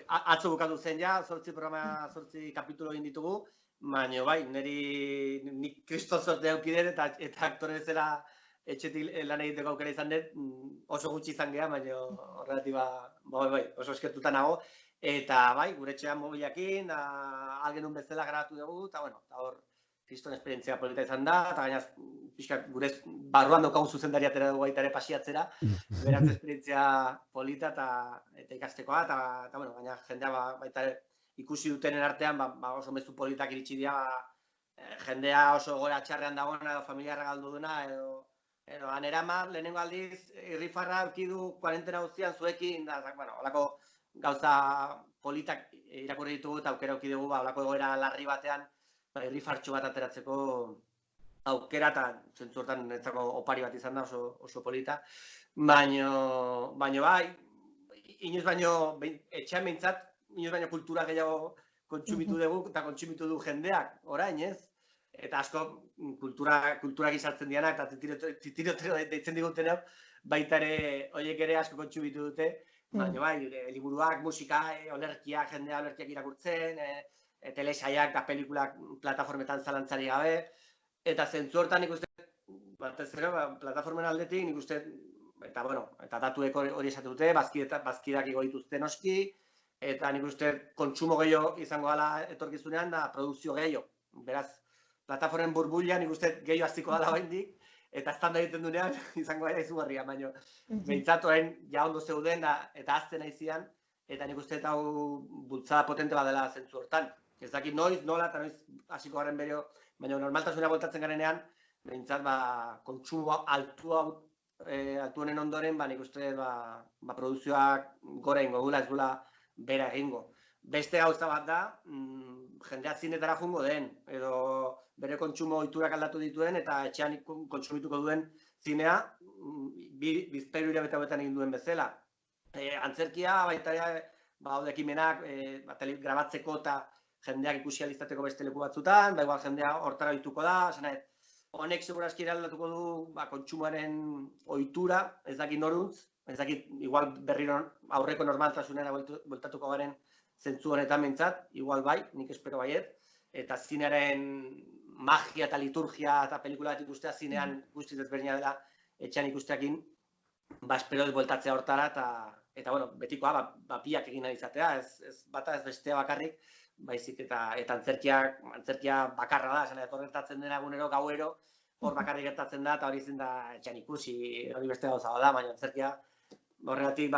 Atzo bukatu zen ja, 8 kapitulo egin ditugu, baina bai, nik kriston zorte eukiden eta aktore zela etxetik lan egiteko aukera izan dut, oso gutxi izan geha, baina horrelatiba, oso eskertuta nago. Eta bai, gure etxean mobilakin, algenun bezala grabatu dugu, eta hor kriston esperientzia polita izan da, eta gainaz, pixkat, gure barruan daukagun zuzendaria atera dugu baita ere pasiatzera, beraz esperientzia polita eta ikastekoa, eta bueno, gaina jendea baita ere ikusi dutenen artean, oso mezu politak iritsi dira, jendea oso gora txarrean dagoena, edo familiarra galdu duna, edo anerama, lehenengo aldiz, irrifarra aukidu kuarentena guztian zuekin, da, bueno, holako gauza politak irakurri ditugu eta aukera auki dugu, holako egoera larri batean, irrifartxo bat ateratzeko aukera, eta zentzu hortan netzako opari bat izan da oso polita, baino bai, inoiz baino, etxean behintzat, inoiz baino kultura gehiago kontsumitu dugu eta kontsumitu du jendeak, orain ez? Eta asko kultura gizartzen diana, eta titirotero deitzen digutenean, baita ere horiek ere asko kontsumitu dute, baina bai, liburuak, musika, olerkiak, jendea olerkiak irakurtzen, telesaiak eta pelikulak plataformetan zalantzari gabe, eta zentzu hortan nik uste, batez ere, plataformen aldetik nik uste, eta bueno, eta datuek hori esatu dute, bazkidak igo dituzte noski, eta nik uste kontsumo gehiago izango gala etorkizunean, da produkzio gehiago. Beraz, plataformen burbulia nik uste gehiago aztiko dala oraindik, eta estanda egiten dunean izango gara izugarria, baina behintzat orain ja ondo zeuden eta azten aizian, eta nik uste eta hau bultzada potente bat dela zentzu hortan. Ez dakit noiz, nola eta noiz hasiko garen bereo, baina normaltasuna voltatzen garenean, behintzat kontsumo altu honen ondoren, nik uste produkzioak gora ingo gula, ez gula bera egingo. Beste gauza bat da, jendea zinetara jungo den, edo bere kontsumo ohiturak aldatu dituen eta etxean kontsumituko duen zinea, bizpahiru hilabete hauetan egin duen bezala. Antzerkia, baita haude ekimenak grabatzeko eta jendeak ikusi ahal izateko beste leku batzutan, igual jendea hortara ohituko da, honek segurazki eraldatuko du kontsumoaren ohitura, ez dakit noruntz, ez dakit igual berriro aurreko normaltasunera bueltatuko garen zentzu honetan behintzat, igual bai, nik espero baiet, eta zinearen magia eta liturgia eta pelikula bat ikustea zinean guztiz ezberdina dela etxean ikusteakin, espero ez bueltatzea hortara, eta bueno, betikoa, piak egin nahi izatea, ez bata ez bestea bakarrik, baizik eta antzerkia bakarra da, esan edo gertatzen dena egunero, gauero, hor bakarrik gertatzen da, eta hori ezin da etxean ikusi, hori beste gauza da, baina antzerkia horregatik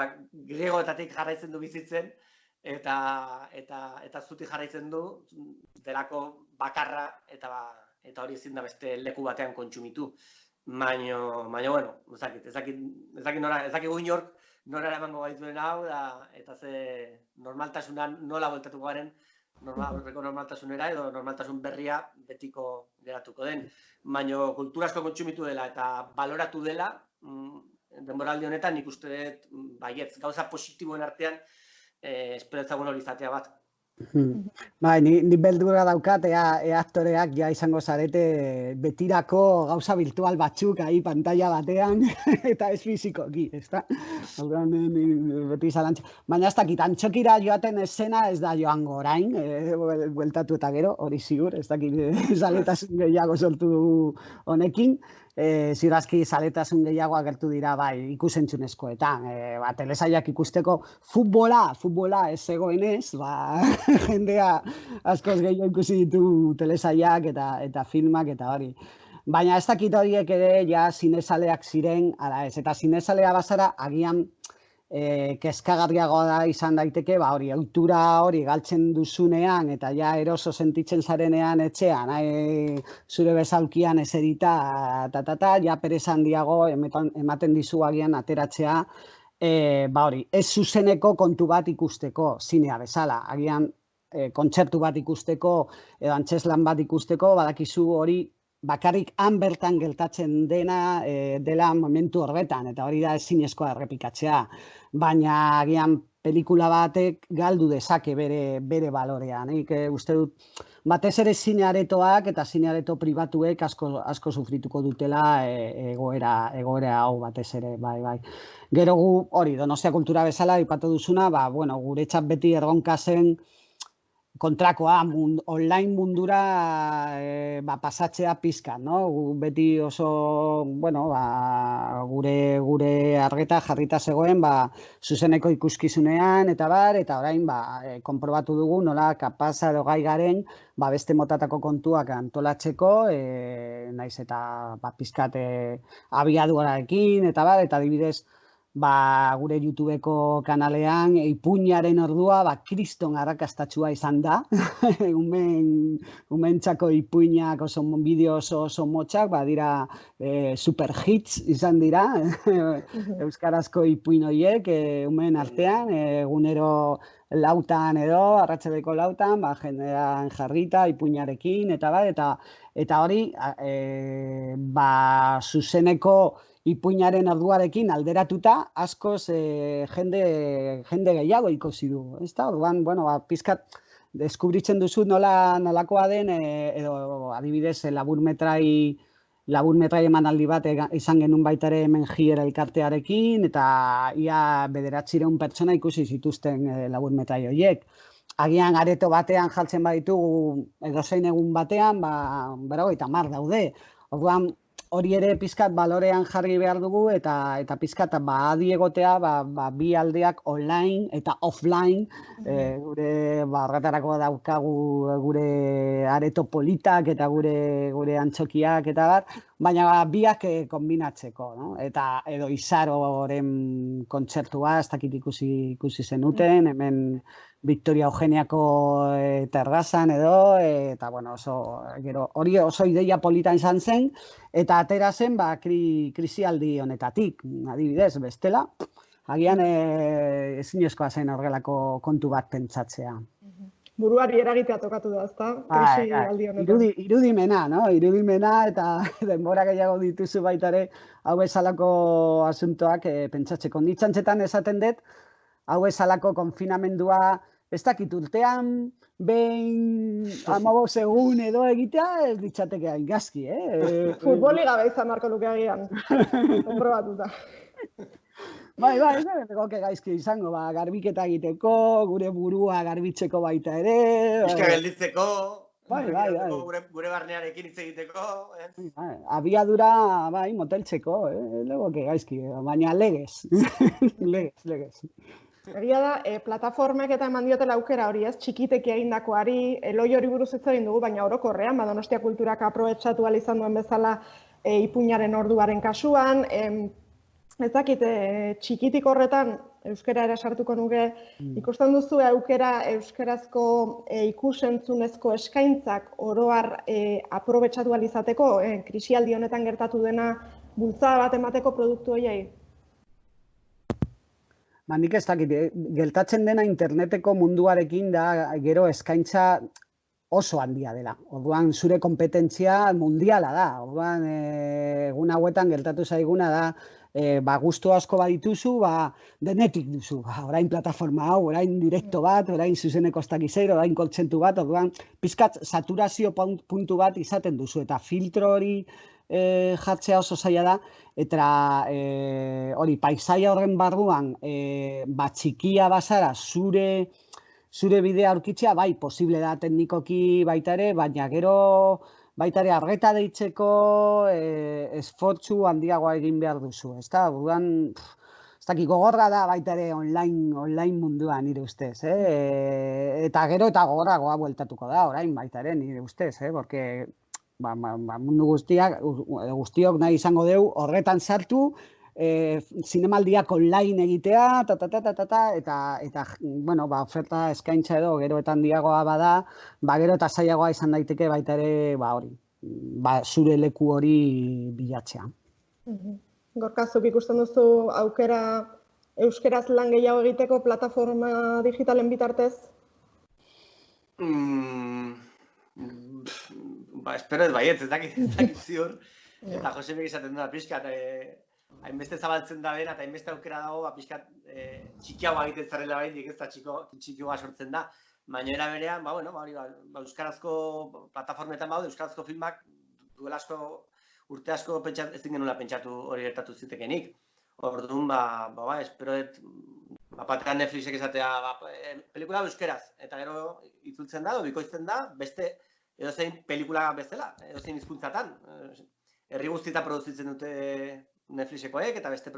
griegoetatik jarraitzen du bizitzen, eta zutik jarraitzen du, delako bakarra, eta hori ezin da beste leku batean kontsumitu. Baina, bueno, ez dakit inork nora eramango gaituen hau, eta ze normaltasunan nola bueltatuko garen, horreko normaltasunera edo normaltasun berria betiko geratuko den. Baina kultura asko kontsumitu dela eta baloratu dela, denboraldi honetan nik uste dut baietz, gauza positiboen artean espero ezagun hori izatea bat. Bai, ni beldurra daukat, aktoreak ja izango zarete betirako gauza virtual batzuk ahi pantalla batean, eta ez fizikoki, ezta? Beti zalantza. Baina ez dakit, antxokira joaten esena ez da joango orain, bueltatu eta gero, hori ziur, ez dakit zaletasun gehiago sortu dugu honekin, ziurazki zaletasun gehiago agertu dira bai ikusentzunezkoetan. Telesaiak ikusteko futbola ez zegoenez, jendea askoz gehiago ikusi ditu telesaiak eta filmak eta hori. Baina ez dakit horiek ere ja zinezaleak ziren, ala ez, eta zinezalea bazara agian kezkagarriagoa da izan daiteke, hori, autura hori galtzen duzunean eta ja eroso sentitzen zarenean etxean, zure bezalkian eserita, ja pereza handiago ematen dizu agian ateratzea, hori, ez zuzeneko kontu bat ikusteko, zinea bezala, agian kontzertu bat ikusteko, edo antzeslan bat ikusteko, badakizu hori bakarrik han bertan geltatzen dela momentu horretan, eta hori da ezinezkoa errepikatzea. Baina agian pelikula batek galdu dezake bere balorea. Nik uste dut, batez ere zinearetoak eta zineareto pribatuek asko sufrituko dutela egoera hau batez ere, bai. Gero gu, hori, Donostia kultura bezala, aipatu duzuna, guretzat beti erronka zen kontrakoa, online mundura pasatzea pizka, no? Beti oso, bueno, gure argeta jarrita zegoen, zuzeneko ikuskizunean, eta orain, konprobatu dugu, nola kapasa edo gai garen, beste motatako kontuak antolatzeko, naiz eta pizkat abiaduarekin, eta adibidez, gure YouTubeko kanalean ipuinaren ordua kriston arrakastatsua izan da. Umentzako ipuinak oso bideo oso motxak, dira super hits izan dira. Euskarazko ipuin horiek, umen artean, egunero lautan edo, arratsaldeko lautan, jendean jarrita, ipuinarekin, eta hori, zuzeneko ipuinaren orduarekin alderatuta, askoz jende gehiago ikusi du. Orduan, pizkat, deskubritzen duzu nolakoa den, edo adibidez, laburmetrai emanaldi bat izan genuen baita ere hemen Jiera elkartearekin, eta ia 900 pertsona ikusi zituzten laburmetrai horiek. Agian areto batean jartzen baditugu, edozein egun batean, 50 daude. Orduan, hori ere pizkat balorean jarri behar dugu, eta pizkat adi egotea bi aldeak online eta offline, gure horretarako daukagu gure areto politak eta gure antzokiak eta baina biak kombinatzeko, eta edo Izaroren kontzertua, ez dakit ikusi zenuten, hemen Victoria Eugeniako terrazan edo, eta hori oso ideia polita izan zen, eta atera zen krisialdi honetatik, adibidez, bestela, agian ezinezkoa zen horrelako kontu bat pentsatzea. Buruari eragitea tokatu da, ezta? Krisialdi honetan. Irudimena, irudimena, eta denbora gehiago dituzu baita ere, hau bezalako asuntoak pentsatzeko. Nitzantzetan esaten dut, hau bezalako konfinamendua, ez dakit urtean, behin 15 egun edo egitea, ez ditzateke gaizki, Futboli gabe izan marko luke agian, konprobatuta. Bai, ez da gaizki izango, garbiketa egiteko, gure burua garbitzeko baita ere. Euskal gelditzeko, gure barnearekin hitz egiteko. Abiadura, moteltzeko, legoke gaizki, baina legez, legez. Egia da, plataformek eta eman diotela aukera hori, txikiteki egindakoari, eloi hori buruz ez egin dugu, baina orokorrean, Donostia kulturak aprobetxatu ahal izan duen bezala ipuinaren orduaren kasuan, ez dakit, txikitik horretan, euskara ere sartuko nuke, ikusten duzu aukera euskarazko ikusentzunezko eskaintzak oroar aprobetxatu ahal izateko, krisialdi honetan gertatu dena bultzada bat emateko produktu horiei? Nik ez dakit, geltatzen dena interneteko munduarekin da gero eskaintza oso handia dela. Orduan zure kompetentzia mundiala da. Orduan egun hauetan gertatu zaiguna da gustu asko badituzu, denetik duzu. Orain plataforma hau, orain direkto bat, orain zuzeneko ez dakizeiro, orain koltzentu bat, orduan pizkat saturazio puntu bat izaten duzu. Eta filtro hori jartzea oso zaila da, eta hori paisaia horren barruan txikia bazara zure bidea aurkitzea, posible da teknikoki baita ere, baina gero baita ere arreta deitzeko esfortzu handiagoa egin behar duzu, ezta? Orduan, ez dakit gogorra da baita ere online munduan nire ustez, eta gero eta gogorragoa bueltatuko da, orain baita ere nire ustez, porque mundu guztiok nahi izango dugu horretan sartu, zinemaldiak online egitea, eta oferta eskaintza edo gero eta handiagoa bada, gero eta zailagoa izan daiteke baita ere, zure leku hori bilatzea. Gorkazuk ikusten duzu aukera euskeraz lan gehiago egiteko plataforma digitalen bitartez? Espero ez baietz, ez dakit ziur. Eta Josebek izaten da, pixkat, hainbeste zabaltzen da bena, eta hainbeste aukera dago, pixkat txikiagoa egiten zarela baindik, ez da txikioa sortzen da. Baina era berean, euskarazko plataformetan euskarazko filmak duela asko, urte asko ezin genuela pentsatu hori gertatu zitekenik. Orduan, espero batean Netflixek esatea, pelikula euskeraz, eta gero itzultzen da, bikoizten da, beste edozein pelikula bezala, edozein hizkuntzatan. Herri guztietan produzitzen dute Netflixekoek eta beste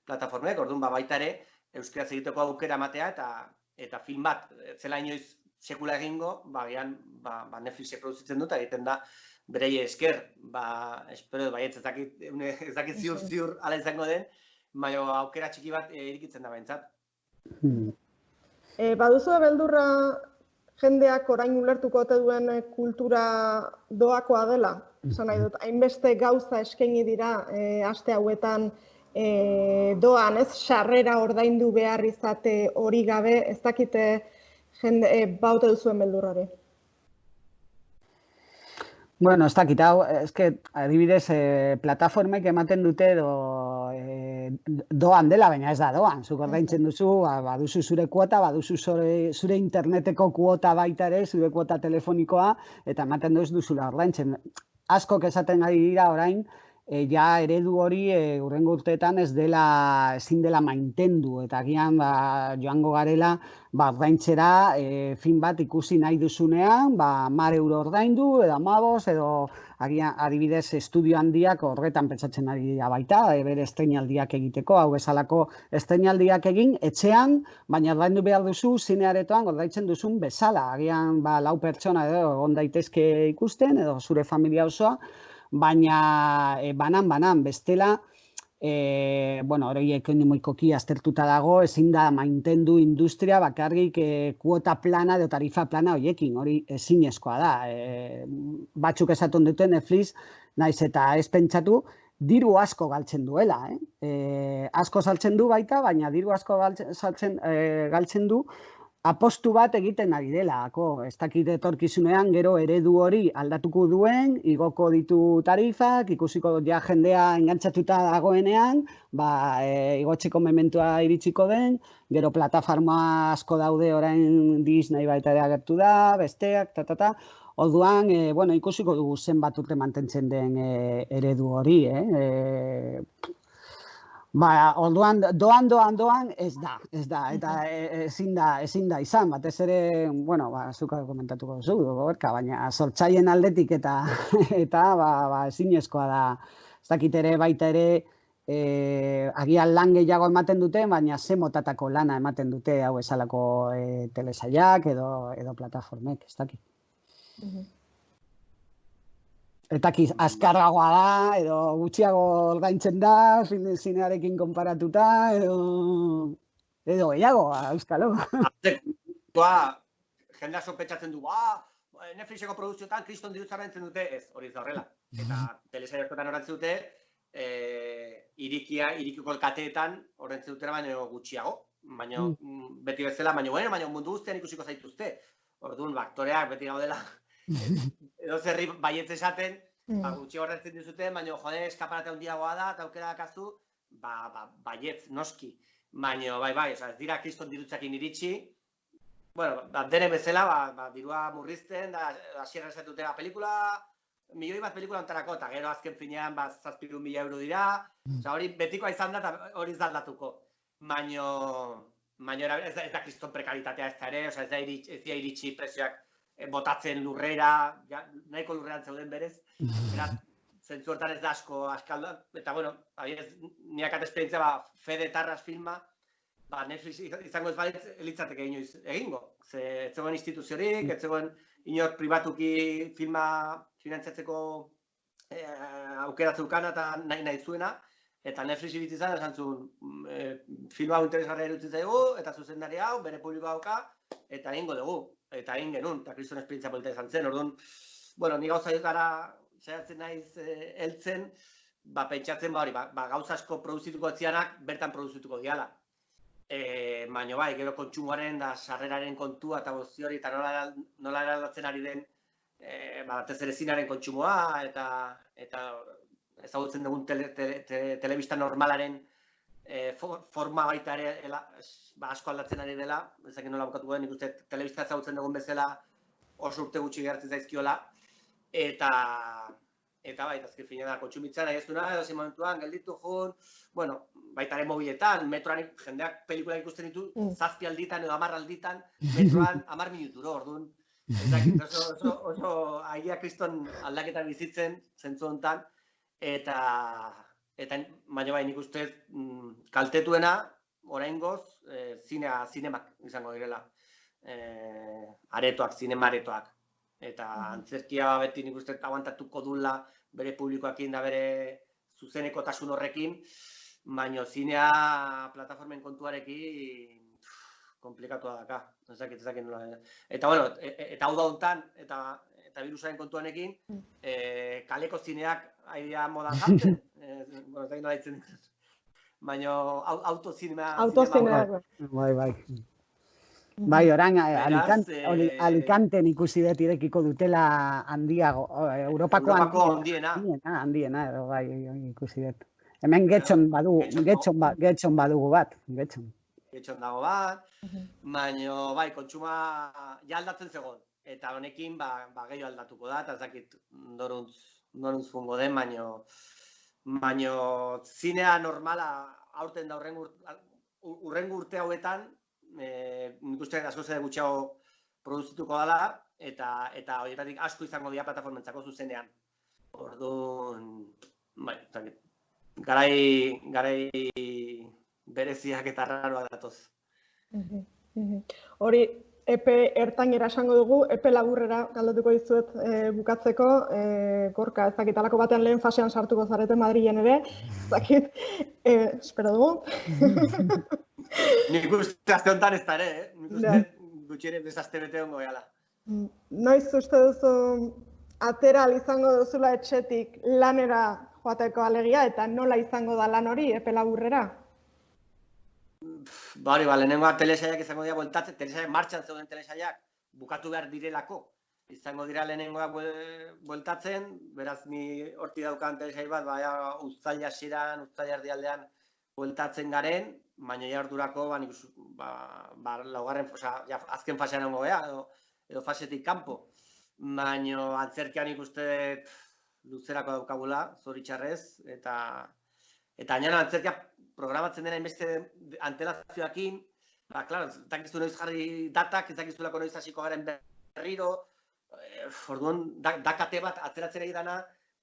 plataformek, orduan baita ere, euskeraz egiteko aukera ematea eta film bat, zela inoiz sekula egingo, Netflixek produzitzen dut, egiten da berei esker, espero baietz ez dakit ziur ala izango den, baina aukera txiki bat irikitzen da behintzat. Baduzu beldurra jendeak orain ulertuko ote duen kultura doakoa dela? Esan nahi dut, hainbeste gauza eskaini dira aste hauetan doan, ez sarrera ordaindu behar izate hori gabe, ez dakite baute duzuen beldur hori. Bueno, ez dakit, hau, adibidez, plataformek ematen dute doan dela, baina ez da doan. Zuk ordaintzen duzu, baduzu zure kuota, baduzu zure interneteko kuota baita ere, zure kuota telefonikoa, eta ematen duzula ordaintzen. Askok esaten ari dira orain, ja eredu hori hurrengo urteetan ezin dela maintendu, eta agian joango garela ordaintzera film bat ikusi nahi duzunean, 10 euro ordaindu, edo 15, edo agian adibidez estudio handiak horretan pentsatzen ari dira baita, bere estreinaldiak egiteko, hau bezalako estreinaldiak egin, etxean, baina ordaindu behar duzu zinearetoan ordaintzen duzun bezala, agian 4 pertsona edo egon daitezke ikusten, edo zure familia osoa, baina banan, bestela, hori ekonomikoki aztertuta dago, ezin da maintendu industria bakarrik kuota plana edo tarifa plana horiekin, hori ezinezkoa da. Batzuk esaten dute Netflix, naiz eta ez pentsatu, diru asko galtzen duela. Asko saltzen du baita, baina diru asko galtzen du, apostu bat egiten ari dela, ez dakit etorkizunean gero eredu hori aldatuko duen, igoko ditu tarifak, ikusiko ja jendea engantzatuta dagoenean, igotzeko mementua iritsiko den, gero plataforma asko daude orain Disney baita ere agertu da, besteak, orduan, ikusiko dugu zenbat urte mantentzen den eredu hori, orduan, doan, ez da, eta ezin da izan, batez ere, zuk komentatuko duzu, baina sortzaien aldetik eta ezinezkoa da, ez dakit ere baita ere, agian lan gehiago ematen dute, baina ze motatako lana ematen dute hau esalako telesailak edo plataformek, ez dakit. Eta azkarragoa da, edo gutxiago ordaintzen da, zinearekin konparatuta, edo gehiago, euskalo. Jendea sospechatzen du, Netflixeko produzioetan kriston dirutza ordaintzen dute, ez, hori ez da horrela. Eta telesail askotan ordaintzen dute, irikiko kateetan ordaintzen dutera baino gutxiago. Baina beti bezala, baina mundu guztian ikusiko zaituzte. Orduan, aktoreak beti gaudela. Edo zerri baietz esaten, gutxi ordaintzen dizuten, baina jode eskaparate handiagoa da, eta aukera dakazu, baietz noski. Baina, ez dira kriston dirutzakin iritsi, dene bezala, dirua murrizten, da hasieran esaten dutela pelikula, milioi bat pelikula ontarako, eta gero azken finean 700.000 euro dira, hori betikoa izan da, eta hori zaldatuko. Baina ez da kriston prekaritatea ez da ere, ez da iritsi prezioak botatzen lurrera, nahiko lurrean zeuden berez, zentzu hortan ez da asko askalda, eta niakat esperientzia Fede Tarras filma, Netflix izango ez balitz elitzateke inoiz egingo. Ez zegoen instituziorik, ez zegoen inor pribatuki filma finantzatzeko aukera zeukana eta nahi zuena, eta Netflix iritsi izan, esan zuen filma hau interesgarria iruditzen zaigu, eta zuzendari hau, bere publikoa dauka, eta egingo dugu. Eta egin genuen, eta kriston esperientzia polita izan zen, orduan, ni gauza gara saiatzen naiz heltzen, pentsatzen gauza asko produzituko etzianak bertan produzituko diala. Baina gero kontsumoaren da sarreraren kontua eta guzti hori, eta nola eraldatzen ari den, batez ere zinaren kontsumoa, eta ezagutzen dugun telebista normalaren forma baita ere asko aldatzen ari dela, ezakin nola bukatuko den, ikuste telebista ezagutzen dugun bezala oso urte gutxi gertzen zaizkiola, eta eta bai, azken finean kontsumitzen nahi ez duena, edo zen momentuan, gelditu joan, bueno, baita ere mobiletan, metroan jendeak pelikulak ikusten ditu, 7 alditan edo 10 alditan, metroan 10 minuturo, orduan, ezakit, oso aia kriston aldaketa bizitzen, zentzu honetan, eta baina bai, nik uste kaltetuena, oraingoz, zinemak izango direla, aretoak, zinema aretoak. Eta antzerkia beti nik uste aguantatuko dula bere publikoakin da bere zuzenekotasun horrekin, baina zinea plataformen kontuarekin komplikatua daka. Ez dakit nola. Eta bueno, eta hau da hontan, eta virusaren kontuanekin, kaleko zineak aidea modan jartzen. Bueno, ez dakit nola ditzen dut. Baina autozinema... Autozineak. Bai. Bai, orain Alicanten ikusi dut irekiko dutela handiago, Europako handiena, edo bai ikusi dut. Hemen getxon badugu bat, getxon. Getxon dago bat, baina bai, kontsuma ja aldatzen zegoen. Eta honekin, gehiago aldatuko da, eta ez dakit noruntz fungo den, baina zinea normala aurten da urrengo urte hauetan, nik uste asko zer gutxiago produzituko dela, eta horietatik asko izango dira plataformentzako zuzenean. Orduan, bai, garai bereziak eta raroak datoz. Hori, epe ertainera esango dugu, epe laburrera galdetuko dizuet bukatzeko, Gorka, ez dakit, alako batean lehen fasean sartuko zarete Madrilen ere, ez dakit, espero dugu. Nik uste azte honetan ez da ere, nik uste gutxi ere bezazte bete hongo gala. Noiz uste duzu atera izango duzula etxetik lanera joateko alegia, eta nola izango da lan hori, epe laburrera? Hori, lehenengoa telesaiak izango dira bueltatzen, telesaiak martxan zeuden telesaiak bukatu behar direlako. Izango dira lehenengoa bueltatzen, beraz ni horti daukan telesai bat, uztaila hasieran, uztaila erdialdean bueltatzen garen, baina ja ordurako, laugarren, azken fasean hongo gea, edo fasetik kanpo. Baina antzerkian ikuste luzerako daukagula, zoritxarrez, eta gainera antzerkia programatzen dena inbeste antelazioakin, klaro, ez dakizu noiz jarri datak, ez dakizulako noiz hasiko garen berriro, orduan dakate bat ateratzen egin dana,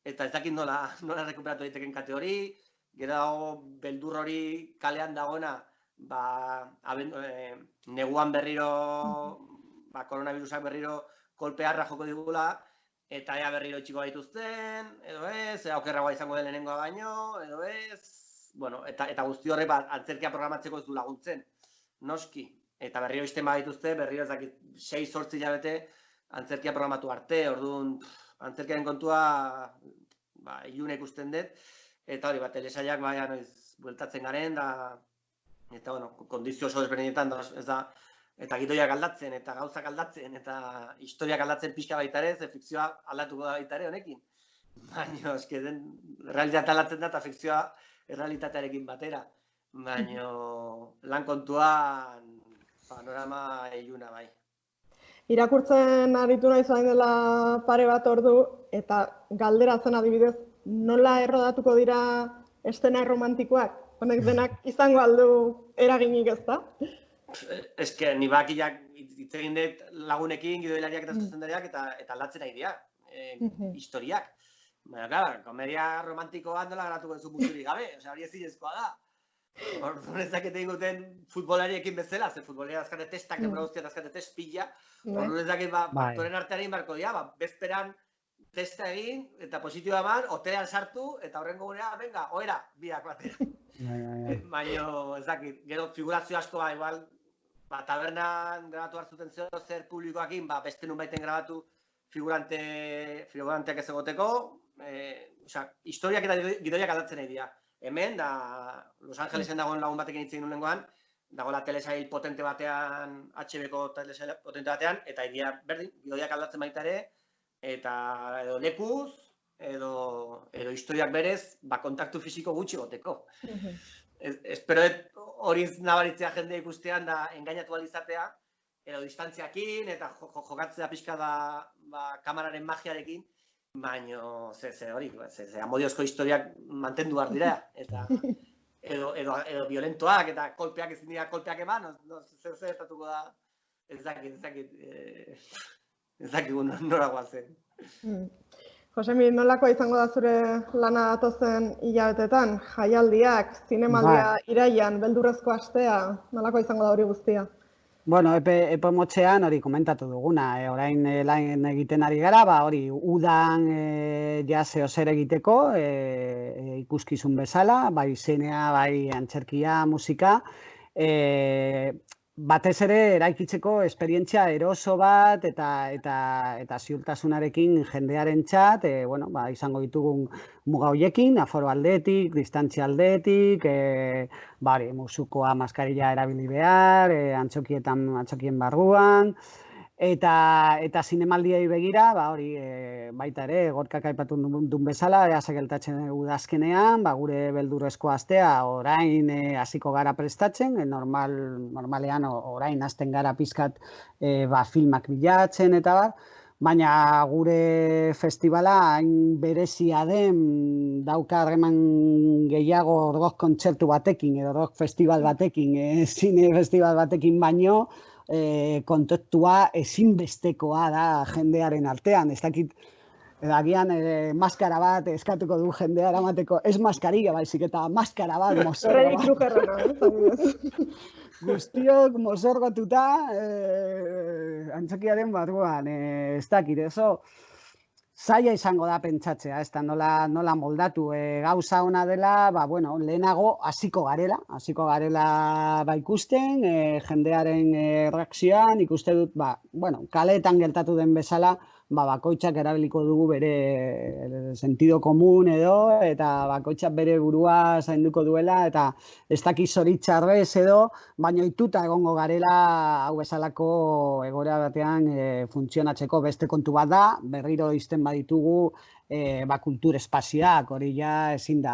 eta ez dakit nola rekuperatu daiteken kate hori, gero beldur hori kalean dagoena, neguan berriro, koronavirusak berriro kolpearra joko digula, eta ea berriro itxiko gaituzten, edo ez, okerragoa izango den lehenengoa baino, edo ez, bueno, eta guzti horre antzerkia programatzeko ez du laguntzen, noski, eta berriro izten badituzte, berriro ez dakit 6-8 hilabete antzerkia programatu arte, orduan antzerkiaren kontua ilune ikusten dut, eta hori, telesaiak noiz bueltatzen garen, eta, bueno, kondizio oso desberdinetan, ez da, eta gidoiak aldatzen, eta gauzak aldatzen, eta historiak aldatzen pixka baita ere, ze fikzioa aldatuko da baita ere honekin. Baina, eske den, realitatea aldatzen da, eta fikzioa errealitatearekin batera. Baina, lan kontuan, panorama iluna bai. Irakurtzen aritu nahi zain dela pare bat ordu, eta galdera zen adibidez, nola errodatuko dira eszena romantikoak? Honek denak izango aldu eraginik ez da? Ez que, ni bakiak hitz egin dut lagunekin, gidoilariak eta zuzendariak, eta aldatzen nahi dira, historiak. Baina, klar, komedia romantikoa nola garatuko duzu punturik gabe, hori ezinezkoa da. Orduan ez dakit egin guten futbolariekin bezala, ze futboleria azkate testak, denbora azkate test pila, orduan ez dakit aktoren artean egin barko dira, bezperan testa egin, eta positiboa eman, hotelean sartu, eta horrengo gurea, venga, oera, biak batera. Baina, ez dakit, gero figurazio asko igual, tabernan grabatu hartzuten zer publikoakin, beste nun baiten grabatu figuranteak ez egoteko, historiak eta gidoiak aldatzen nahi dira. Hemen, Los Angelesen dagoen lagun batekin hitz egin nulengoan, dagoela telesail potente batean, HBO-ko telesail potente batean, eta egia berdin, gidoiak aldatzen baita ere, eta edo lekuz, edo historiak berez, kontaktu fisiko gutxi goteko. Espero hori nabaritzea jende ikustean da engainatu alizatea, edo distantziakin, eta jokatzea pixka da kamararen magiarekin, baino, hori, amodiozko historiak mantendu behar dira, eta edo violentoak eta kolpeak ezin dira kolpeak eman, zer zertatuko da, ez dakit nora guazen. Josemi, nolakoa izango da zure lana datozen hilabetetan? Jaialdiak, zinemaldia iraian, beldurrezko astea, nolakoa izango da hori guztia? Bueno, epe motzean hori komentatu duguna, orain lan egiten ari gara, hori udan zeo zer egiteko, ikuskizun bezala, bai zinea, bai antzerkia, musika, batez ere eraikitzeko esperientzia eroso bat eta ziurtasunarekin jendearentzat, izango ditugun muga horiekin, aforo aldetik, distantzia aldetik, musukoa maskarilla erabili behar, antzokien barruan, eta zinemaldiei begira, baita ere, gorkak aipatu duen bezala, gertatzen udazkenean, gure beldurrezko astea orain hasiko gara prestatzen, normalean orain hasten gara pizkat filmak bilatzen eta bar, baina gure festivala hain berezia den dauka harreman gehiago rock kontzertu batekin edo rock festival batekin, zine festival batekin baino, kontaktua ezinbestekoa da jendearen artean. Ez dakit, agian maskara bat eskatuko du jendea eramateko, ez maskarilla baizik eta maskara bat, mozorgo bat. Guztiok mozorgotuta antzokiaren barruan, ez dakit, zaila izango da pentsatzea, ez da nola moldatu. Gauza ona dela, lehenago hasiko garela ikusten, jendearen reakzioan, ikuste dut, kaleetan gertatu den bezala, bakoitzak erabiliko dugu bere sentido komun edo, eta bakoitzak bere burua zainduko duela, eta ez dakiz zoritxarrez edo, baina ohituta egongo garela hau bezalako egoera batean funtzionatzeko beste kontu bat da, berriro izten baditugu kultur espazioak, hori ja ezin da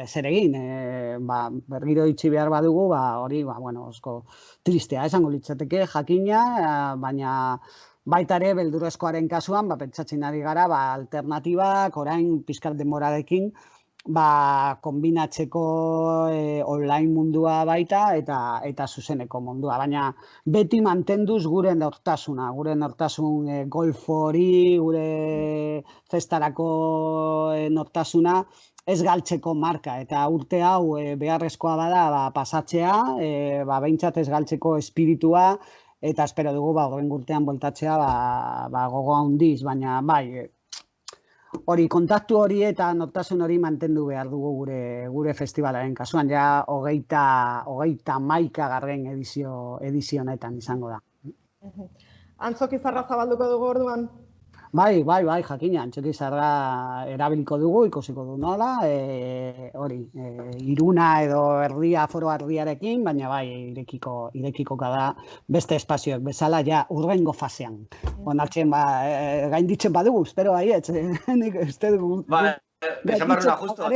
ezer egin, berriro itxi behar badugu, hori, osko tristea esango litzateke jakina, baina baita ere, beldurrezkoaren kasuan, pentsatzen ari gara, alternatibak, orain pizkat denborarekin, kombinatzeko online mundua baita eta zuzeneko mundua. Baina beti mantenduz gure nortasun golf hori, gure festarako nortasuna, ez galtzeko marka. Eta urte hau beharrezkoa bada pasatzea, behintzat ez galtzeko espiritua, eta espero dugu horren urtean boltatzea gogo handiz, baina hori kontaktu hori eta nortasun hori mantendu behar dugu gure festivalaren kasuan, ja 31. edizio honetan izango da. Antzoki zarra zabalduko dugu orduan? Bai, jakina, antzoki zarra erabiliko dugu, ikusiko du nola, Iruna edo aforo erdiarekin, baina irekiko da beste espazioak bezala, ja urrengo fasean. Onartzen, gainditzen badugu, espero baietz, nik uste dugu. Esan barruna, justo,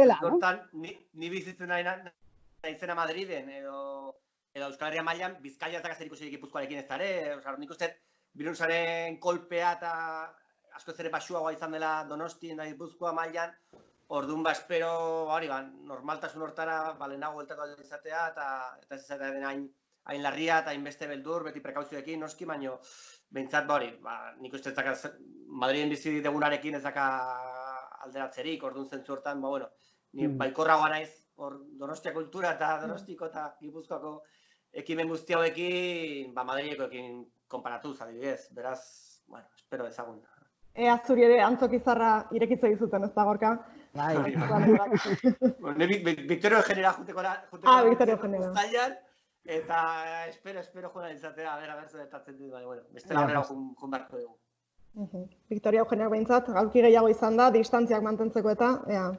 ni bizitzen naizena Madriden, edo Euskal Herria mailan, Bizkaia eta ikusirik Gipuzkoarekin ez dare, nik uste birusaren kolpea eta asko ere basuagoa izan dela Donosti eta Gipuzkoa mailan, orduan espero, normaltasun hortara, lehenago bueltako izatea, eta ez izatea den hain larria eta hainbeste beldur, beti prekauzioekin noski, baino, behintzat nik uste Madriden bizi degunarekin ez daka alderatzerik, orduan zentzu hortan, ni baikorragoa naiz, Donostia kultura eta Donostiko eta Gipuzkoako ekimen guzti hauekin, Madrilekoekin konparatuz, adibidez, beraz, espero ezagun. Ea zuri ere antzokizarra irekitze dizuten, ez da gorka? Bai. Victorio Genera juteko Victorio Genera. Eta espero joan izatea, a ber zertatzen dut, beste laurera jun beharko dugu. Victoria Eugenia behintzat, gaurki gehiago izan da, distantziak mantentzeko eta, ea.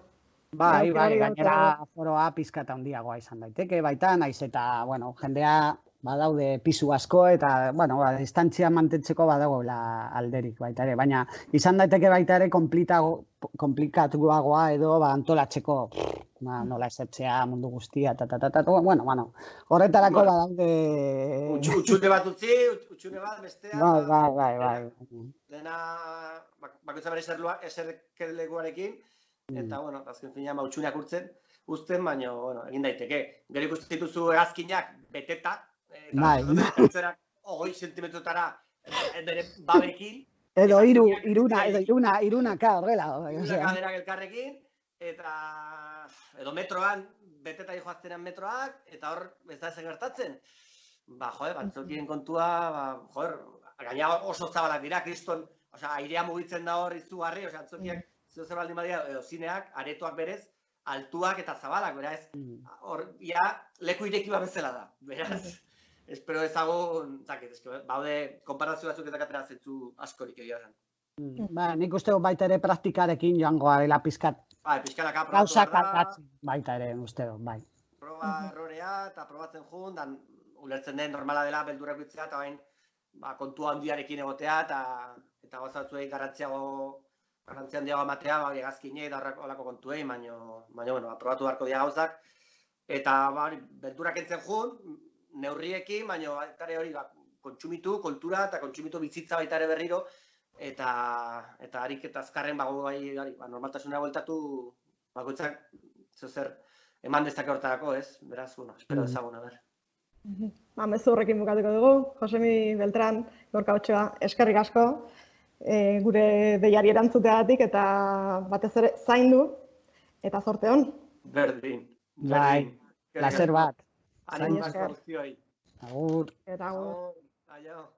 Bai, gainera foroa pizkata handiagoa izan daiteke, baita, naiz eta, jendea badaude pisu asko eta, distantzia mantentzeko badagoela alderik baita ere, baina izan daiteke baita ere komplikatuagoa edo antolatzeko nola esertzea mundu guztia, horretarako badaude... Utxune bat utzi, utxune bat bestea... Bai. Dena, bakoitza bere eserlekuarekin, eta, bueno, azken finean mautxuneak uzten, baina, bueno, egin daiteke. Gero ikusten dituzu hegazkinak beteta, eta 20 sentimetrotara bere babekin. Edo irunaka horrela. Irunaka berak elkarrekin, eta edo metroan, beteta joaztenean metroak, eta hor ez da ezen gertatzen. Bantzokien kontua, gaina oso zabalak dira, kriston, airea mugitzen da hor izugarri, antzokiak zer baldin badia, edo zineak, aretoak berez, altuak eta zabalak, beraz, hor, leku ireki bezala da, beraz, espero ezagun, baude, konparazio batzuk eta katera zetzu askorik egia zen. Nik uste baita ere praktikarekin joango garela pizkat. Pizkanaka probatu behar da. Baita ere, uste bai. Proba errorea eta probatzen jun, dan ulertzen den normala dela beldurak bitzea, eta bain kontua handiarekin egotea, eta gozatzuei garrantzia handiago ematea, hegazkinei da horrako kontuei, baina probatu beharko dira gauzak. Eta beldurak entzen jun, neurriekin, baina baitare hori kontsumitu, kultura eta kontsumitu bizitza baita ere berriro, eta harik eta azkarren normaltasunera bueltatu bakoitzak zer eman dezake hortarako, ez? Beraz, espero ezaguna, ber. Mezu horrekin bukatuko dugu, Josemi Beltran, Gorka Otxoa, eskerrik asko, gure deiari erantzuteagatik eta batez ere zaindu eta zorte hon. Berdin. Bai, placer bat. Animo asko guztioi. Agur. Eta agur. Aio.